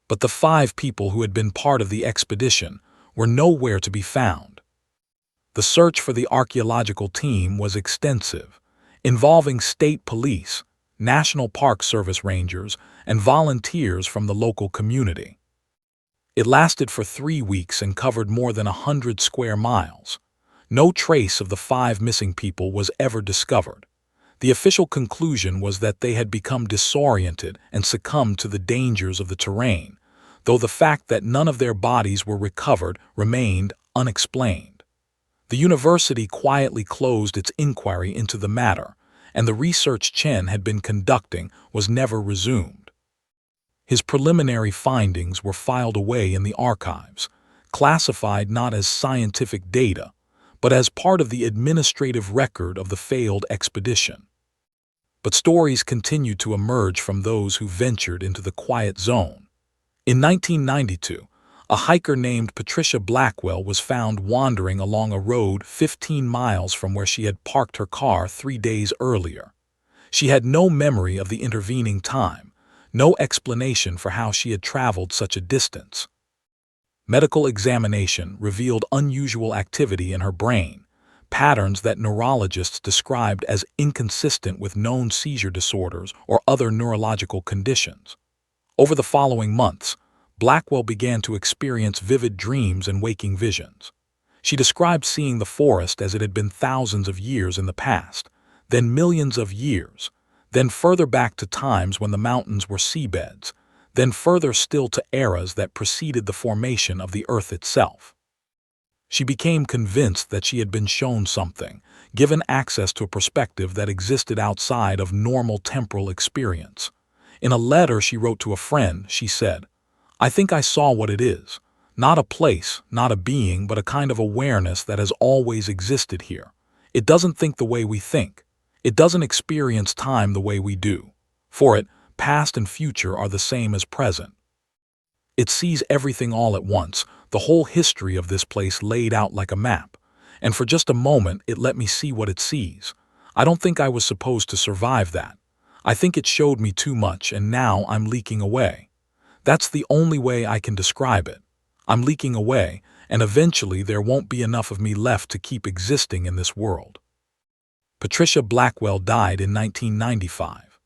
But the 5 people who had been part of the expedition were nowhere to be found. The search for the archaeological team was extensive, involving state police, National Park Service rangers, and volunteers from the local community. It lasted for 3 weeks and covered more than 100 square miles. No trace of the 5 missing people was ever discovered. The official conclusion was that they had become disoriented and succumbed to the dangers of the terrain, though the fact that none of their bodies were recovered remained unexplained. The university quietly closed its inquiry into the matter, and the research Chen had been conducting was never resumed. His preliminary findings were filed away in the archives, classified not as scientific data, but as part of the administrative record of the failed expedition. But stories continued to emerge from those who ventured into the quiet zone. In 1992, a hiker named Patricia Blackwell was found wandering along a road 15 miles from where she had parked her car 3 days earlier. She had no memory of the intervening time, no explanation for how she had traveled such a distance. Medical examination revealed unusual activity in her brain, patterns that neurologists described as inconsistent with known seizure disorders or other neurological conditions. Over the following months, Blackwell began to experience vivid dreams and waking visions. She described seeing the forest as it had been thousands of years in the past, then millions of years, then further back to times when the mountains were seabeds, then further still to eras that preceded the formation of the Earth itself. She became convinced that she had been shown something, given access to a perspective that existed outside of normal temporal experience. In a letter she wrote to a friend, she said, "I think I saw what it is. Not a place, not a being, but a kind of awareness that has always existed here. It doesn't think the way we think. It doesn't experience time the way we do. For it, past and future are the same as present. It sees everything all at once, the whole history of this place laid out like a map. And for just a moment, it let me see what it sees. I don't think I was supposed to survive that. I think it showed me too much, and now I'm leaking away. That's the only way I can describe it. I'm leaking away, and eventually there won't be enough of me left to keep existing in this world." Patricia Blackwell died in 1995.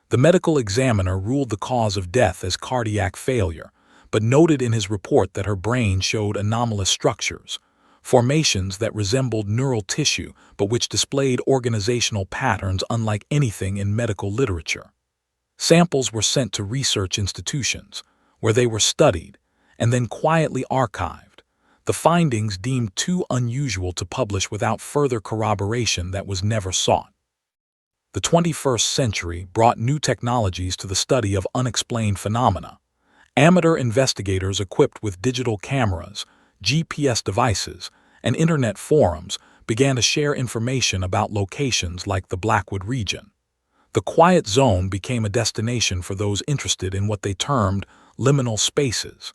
The medical examiner ruled the cause of death as cardiac failure, but noted in his report that her brain showed anomalous structures, formations that resembled neural tissue but which displayed organizational patterns unlike anything in medical literature. Samples were sent to research institutions, where they were studied and then quietly archived, the findings deemed too unusual to publish without further corroboration that was never sought. The 21st century brought new technologies to the study of unexplained phenomena. Amateur investigators equipped with digital cameras, GPS devices, and internet forums began to share information about locations like the Blackwood region. The quiet zone became a destination for those interested in what they termed liminal spaces,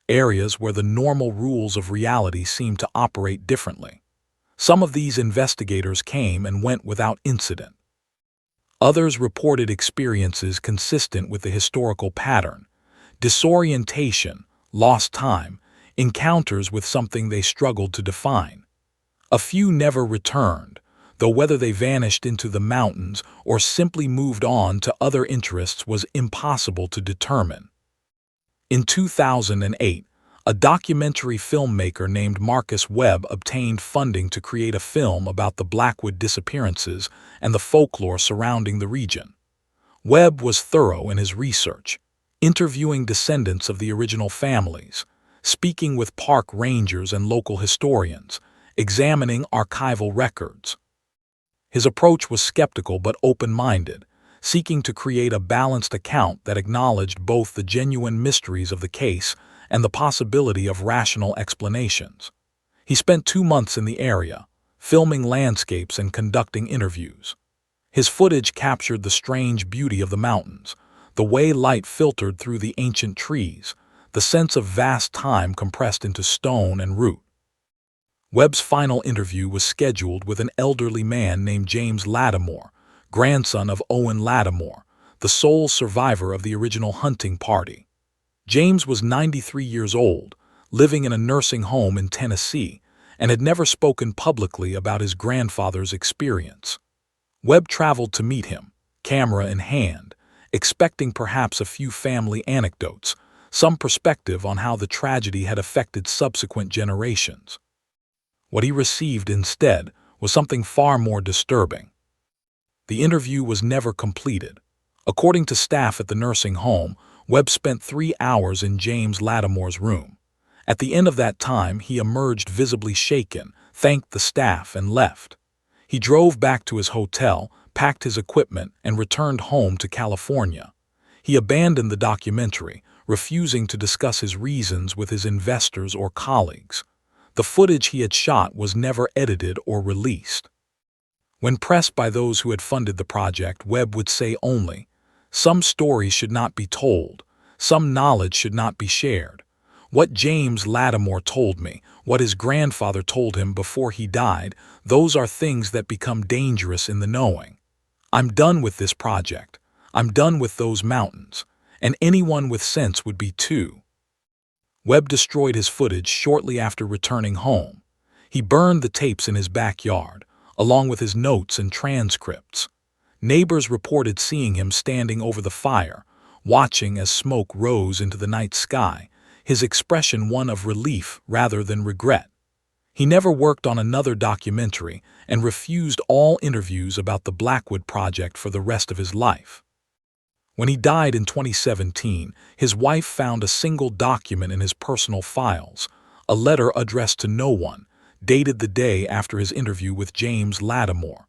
areas where the normal rules of reality seemed to operate differently. Some of these investigators came and went without incident. Others reported experiences consistent with the historical pattern: disorientation, lost time, encounters with something they struggled to define. A few never returned, though whether they vanished into the mountains or simply moved on to other interests was impossible to determine. In 2008, a documentary filmmaker named Marcus Webb obtained funding to create a film about the Blackwood disappearances and the folklore surrounding the region. Webb was thorough in his research, interviewing descendants of the original families, speaking with park rangers and local historians, examining archival records. His approach was skeptical but open-minded, seeking to create a balanced account that acknowledged both the genuine mysteries of the case and the possibility of rational explanations. He spent 2 months in the area, filming landscapes and conducting interviews. His footage captured the strange beauty of the mountains, the way light filtered through the ancient trees, the sense of vast time compressed into stone and root. Webb's final interview was scheduled with an elderly man named James Lattimore, grandson of Owen Lattimore, the sole survivor of the original hunting party. James was 93 years old, living in a nursing home in Tennessee, and had never spoken publicly about his grandfather's experience. Webb traveled to meet him, camera in hand, expecting perhaps a few family anecdotes, some perspective on how the tragedy had affected subsequent generations. What he received instead was something far more disturbing. The interview was never completed. According to staff at the nursing home, Webb spent 3 hours in James Lattimore's room. At the end of that time, he emerged visibly shaken, thanked the staff, and left. He drove back to his hotel, packed his equipment, and returned home to California. He abandoned the documentary, refusing to discuss his reasons with his investors or colleagues. The footage he had shot was never edited or released. When pressed by those who had funded the project, Webb would say only, "Some stories should not be told. Some knowledge should not be shared. What James Lattimore told me, what his grandfather told him before he died, those are things that become dangerous in the knowing. I'm done with this project. I'm done with those mountains. And anyone with sense would be too." Webb destroyed his footage shortly after returning home. He burned the tapes in his backyard, along with his notes and transcripts. Neighbors reported seeing him standing over the fire, watching as smoke rose into the night sky, his expression one of relief rather than regret. He never worked on another documentary and refused all interviews about the Blackwood project for the rest of his life. When he died in 2017, his wife found a single document in his personal files, a letter addressed to no one, dated the day after his interview with James Lattimore.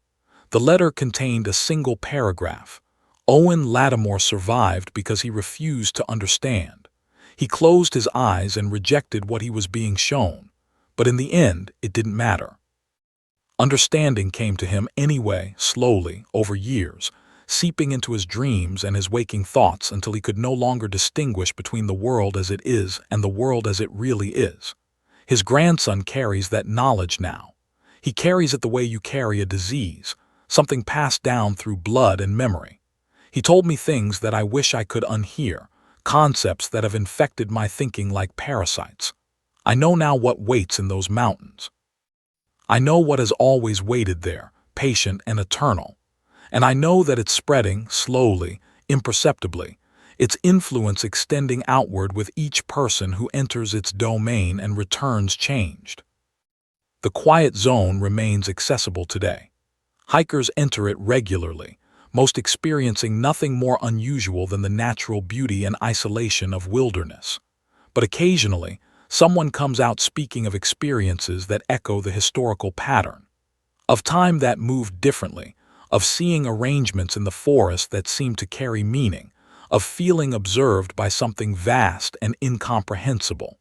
The letter contained a single paragraph: "Owen Lattimore survived because he refused to understand. He closed his eyes and rejected what he was being shown. But in the end, it didn't matter." Understanding came to him anyway, slowly, over years, seeping into his dreams and his waking thoughts until he could no longer distinguish between the world as it is and the world as it really is. His grandson carries that knowledge now. He carries it the way you carry a disease, something passed down through blood and memory. He told me things that I wish I could unhear, concepts that have infected my thinking like parasites. I know now what waits in those mountains. I know what has always waited there, patient and eternal. And I know that it's spreading, slowly, imperceptibly, its influence extending outward with each person who enters its domain and returns changed. The quiet zone remains accessible today. Hikers enter it regularly, most experiencing nothing more unusual than the natural beauty and isolation of wilderness. But occasionally, someone comes out speaking of experiences that echo the historical pattern, of time that moved differently, of seeing arrangements in the forest that seemed to carry meaning, of feeling observed by something vast and incomprehensible.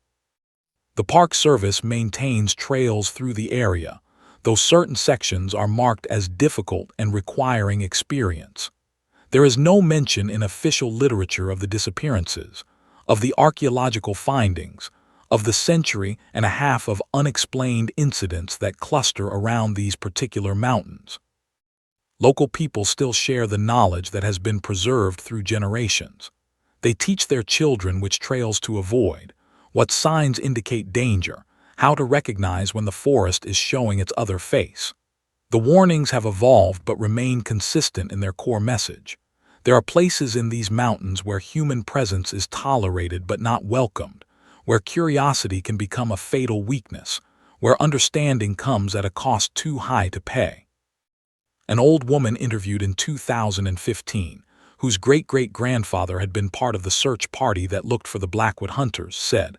The Park Service maintains trails through the area, though certain sections are marked as difficult and requiring experience. There is no mention in official literature of the disappearances, of the archaeological findings, of the century and a half of unexplained incidents that cluster around these particular mountains. Local people still share the knowledge that has been preserved through generations. They teach their children which trails to avoid, what signs indicate danger, how to recognize when the forest is showing its other face. The warnings have evolved but remain consistent in their core message. There are places in these mountains where human presence is tolerated but not welcomed, where curiosity can become a fatal weakness, where understanding comes at a cost too high to pay. An old woman interviewed in 2015, whose great-great-grandfather had been part of the search party that looked for the Blackwood hunters, said,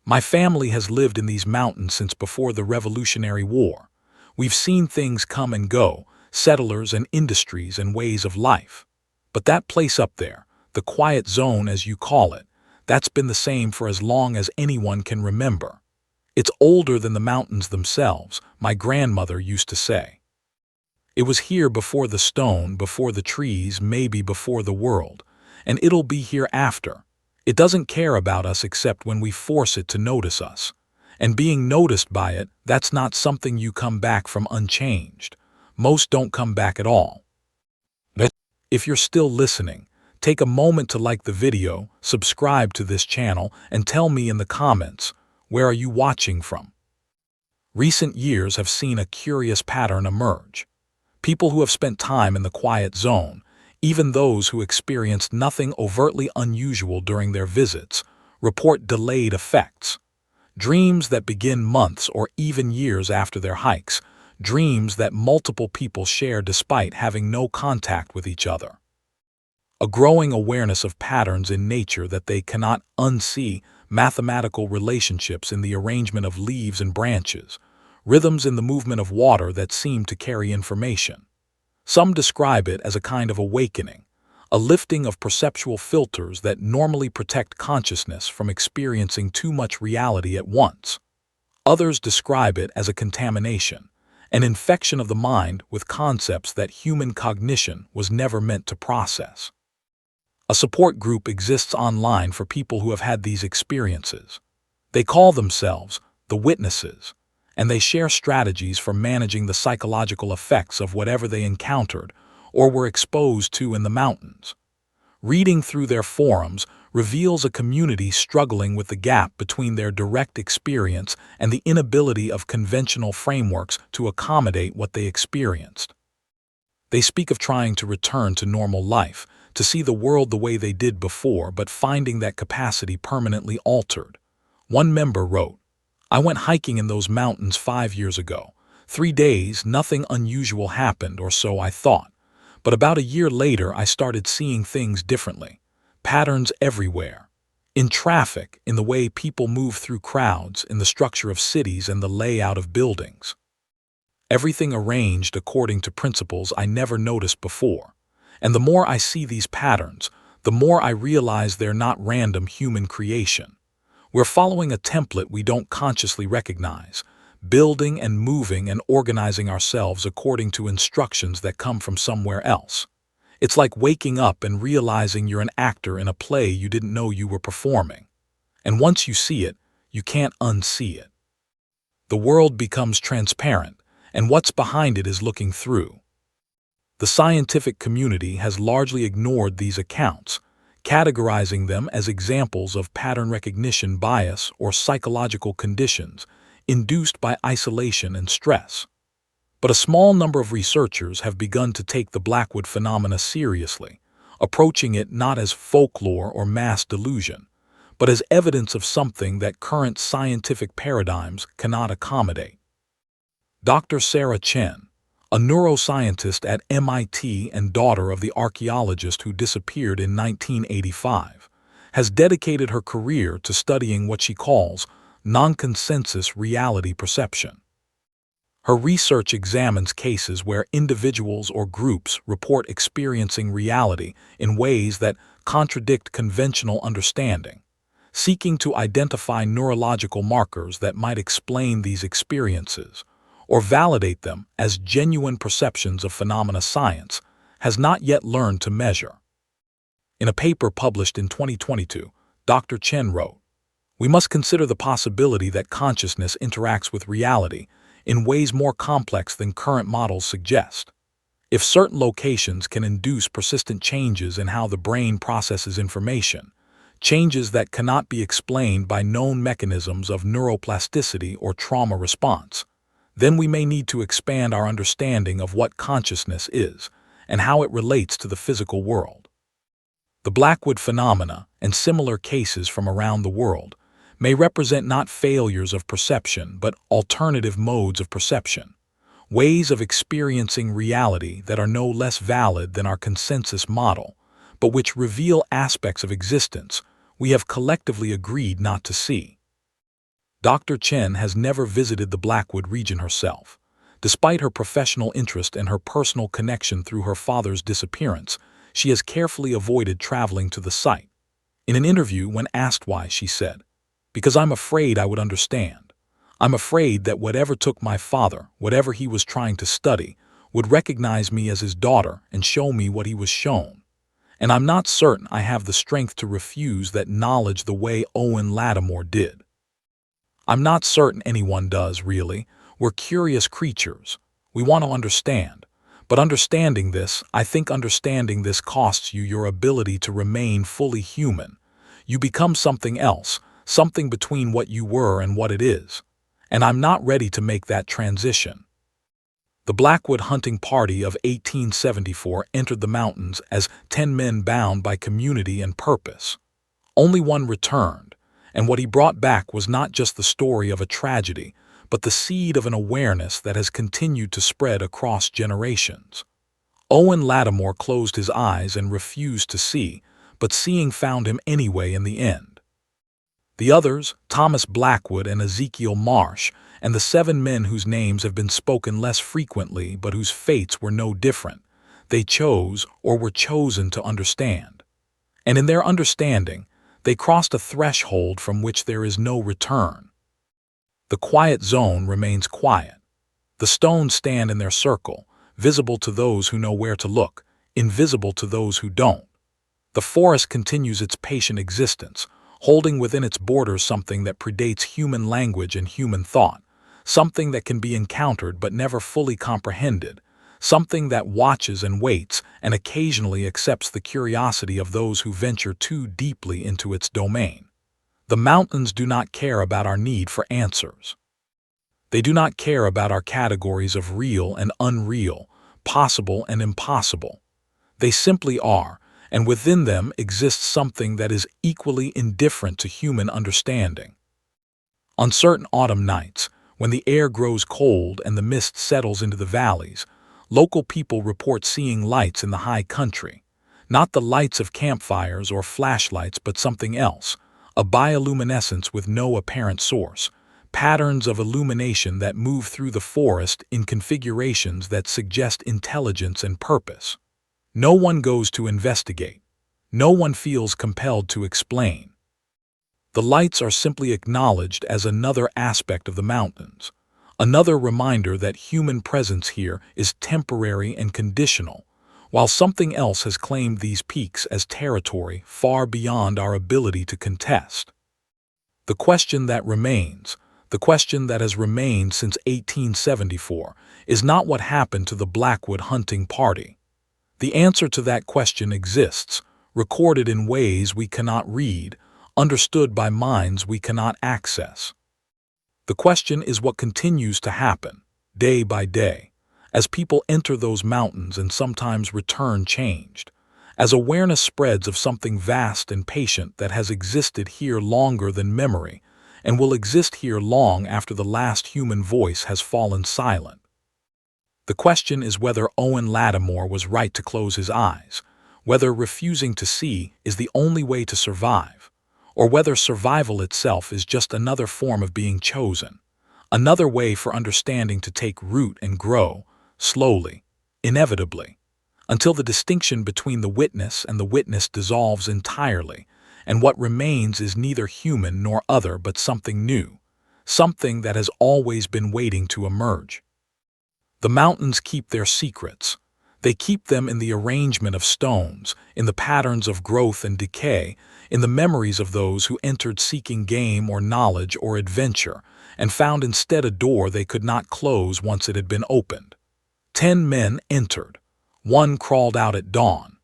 "My family has lived in these mountains since before the Revolutionary War. We've seen things come and go, settlers and industries and ways of life. But that place up there, the quiet zone as you call it, that's been the same for as long as anyone can remember. It's older than the mountains themselves," my grandmother used to say. "It was here before the stone, before the trees, maybe before the world, and it'll be here after. It doesn't care about us except when we force it to notice us. And being noticed by it, that's not something you come back from unchanged. Most don't come back at all." If you're still listening, take a moment to like the video, subscribe to this channel, and tell me in the comments, where are you watching from? Recent years have seen a curious pattern emerge. People who have spent time in the quiet zone, even those who experienced nothing overtly unusual during their visits, report delayed effects. Dreams that begin months or even years after their hikes, dreams that multiple people share despite having no contact with each other. A growing awareness of patterns in nature that they cannot unsee, mathematical relationships in the arrangement of leaves and branches, rhythms in the movement of water that seem to carry information. Some describe it as a kind of awakening, a lifting of perceptual filters that normally protect consciousness from experiencing too much reality at once. Others describe it as a contamination, an infection of the mind with concepts that human cognition was never meant to process. A support group exists online for people who have had these experiences. They call themselves the Witnesses, and they share strategies for managing the psychological effects of whatever they encountered or were exposed to in the mountains. Reading through their forums reveals a community struggling with the gap between their direct experience and the inability of conventional frameworks to accommodate what they experienced. They speak of trying to return to normal life, to see the world the way they did before, but finding that capacity permanently altered. One member wrote, "I went hiking in those mountains 5 years ago. 3 days, nothing unusual happened, or so I thought. But about a year later, I started seeing things differently. Patterns everywhere. In traffic, in the way people move through crowds, in the structure of cities and the layout of buildings. Everything arranged according to principles I never noticed before. And the more I see these patterns, the more I realize they're not random human creation. We're following a template we don't consciously recognize, building and moving and organizing ourselves according to instructions that come from somewhere else. It's like waking up and realizing you're an actor in a play you didn't know you were performing. And once you see it, you can't unsee it. The world becomes transparent, and what's behind it is looking through." The scientific community has largely ignored these accounts, categorizing them as examples of pattern recognition bias or psychological conditions induced by isolation and stress. But a small number of researchers have begun to take the Blackwood phenomena seriously, approaching it not as folklore or mass delusion, but as evidence of something that current scientific paradigms cannot accommodate. Dr. Sarah Chen, a neuroscientist at MIT and daughter of the archaeologist who disappeared in 1985, has dedicated her career to studying what she calls non-consensus reality perception. Her research examines cases where individuals or groups report experiencing reality in ways that contradict conventional understanding, seeking to identify neurological markers that might explain these experiences or validate them as genuine perceptions of phenomena science has not yet learned to measure. In a paper published in 2022, Dr. Chen wrote, "We must consider the possibility that consciousness interacts with reality in ways more complex than current models suggest. If certain locations can induce persistent changes in how the brain processes information, changes that cannot be explained by known mechanisms of neuroplasticity or trauma response, then we may need to expand our understanding of what consciousness is and how it relates to the physical world." The Blackwood phenomena and similar cases from around the world may represent not failures of perception but alternative modes of perception, ways of experiencing reality that are no less valid than our consensus model, but which reveal aspects of existence we have collectively agreed not to see. Dr. Chen has never visited the Blackwood region herself. Despite her professional interest and her personal connection through her father's disappearance, she has carefully avoided traveling to the site. In an interview, when asked why, she said, "Because I'm afraid I would understand. I'm afraid that whatever took my father, whatever he was trying to study, would recognize me as his daughter and show me what he was shown. And I'm not certain I have the strength to refuse that knowledge the way Owen Lattimore did. I'm not certain anyone does, really. We're curious creatures. We want to understand. But I think understanding this costs you your ability to remain fully human. You become something else, something between what you were and what it is. And I'm not ready to make that transition." The Blackwood hunting party of 1874 entered the mountains as 10 men bound by community and purpose. Only one returned, and what he brought back was not just the story of a tragedy, but the seed of an awareness that has continued to spread across generations. Owen Lattimore closed his eyes and refused to see, but seeing found him anyway in the end. The others, Thomas Blackwood and Ezekiel Marsh, and the 7 men whose names have been spoken less frequently but whose fates were no different, they chose or were chosen to understand. And in their understanding, they crossed a threshold from which there is no return. The quiet zone remains quiet. The stones stand in their circle, visible to those who know where to look, invisible to those who don't. The forest continues its patient existence, holding within its borders something that predates human language and human thought, something that can be encountered but never fully comprehended, something that watches and waits and occasionally accepts the curiosity of those who venture too deeply into its domain. The mountains do not care about our need for answers. They do not care about our categories of real and unreal, possible and impossible. They simply are, and within them exists something that is equally indifferent to human understanding. On certain autumn nights, when the air grows cold and the mist settles into the valleys, local people report seeing lights in the high country. Not the lights of campfires or flashlights, but something else, a bioluminescence with no apparent source, patterns of illumination that move through the forest in configurations that suggest intelligence and purpose. No one goes to investigate. No one feels compelled to explain. The lights are simply acknowledged as another aspect of the mountains, another reminder that human presence here is temporary and conditional, while something else has claimed these peaks as territory far beyond our ability to contest. The question that remains, the question that has remained since 1874, is not what happened to the Blackwood hunting party. The answer to that question exists, recorded in ways we cannot read, understood by minds we cannot access. The question is what continues to happen, day by day, as people enter those mountains and sometimes return changed, as awareness spreads of something vast and patient that has existed here longer than memory, and will exist here long after the last human voice has fallen silent. The question is whether Owen Lattimore was right to close his eyes, whether refusing to see is the only way to survive, or whether survival itself is just another form of being chosen, another way for understanding to take root and grow, slowly, inevitably, until the distinction between the witness and the witness dissolves entirely, and what remains is neither human nor other but something new, something that has always been waiting to emerge. The mountains keep their secrets. They keep them in the arrangement of stones, in the patterns of growth and decay, in the memories of those who entered seeking game or knowledge or adventure, and found instead a door they could not close once it had been opened. 10 men entered. 1 crawled out at dawn.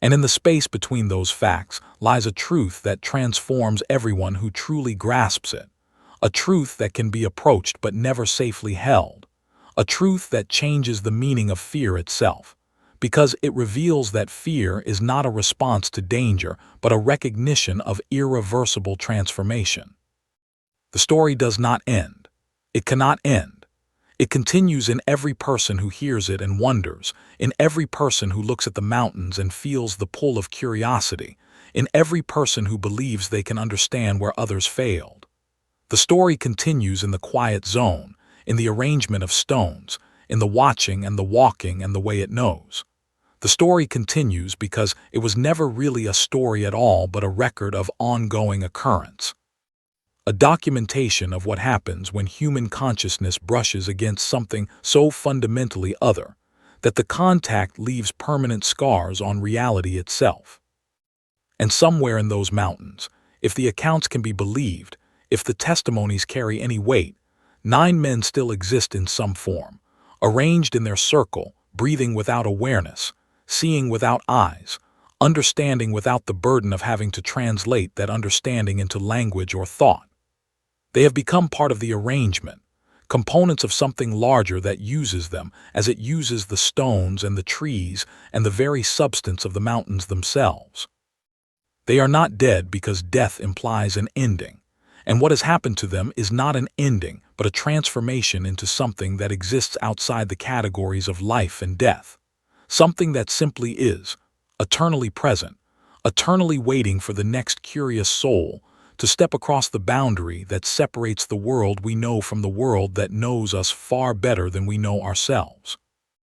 And in the space between those facts lies a truth that transforms everyone who truly grasps it, a truth that can be approached but never safely held, a truth that changes the meaning of fear itself, because it reveals that fear is not a response to danger but a recognition of irreversible transformation. The story does not end. It cannot end. It continues in every person who hears it and wonders, in every person who looks at the mountains and feels the pull of curiosity, in every person who believes they can understand where others failed. The story continues in the quiet zone, in the arrangement of stones, in the watching and the walking and the way it knows. The story continues because it was never really a story at all but a record of ongoing occurrence. A documentation of what happens when human consciousness brushes against something so fundamentally other that the contact leaves permanent scars on reality itself. And somewhere in those mountains, if the accounts can be believed, if the testimonies carry any weight, 9 men still exist in some form, arranged in their circle, breathing without awareness, seeing without eyes, understanding without the burden of having to translate that understanding into language or thought. They have become part of the arrangement, components of something larger that uses them as it uses the stones and the trees and the very substance of the mountains themselves. They are not dead because death implies an ending, and what has happened to them is not an ending but a transformation into something that exists outside the categories of life and death, something that simply is, eternally present, eternally waiting for the next curious soul to step across the boundary that separates the world we know from the world that knows us far better than we know ourselves.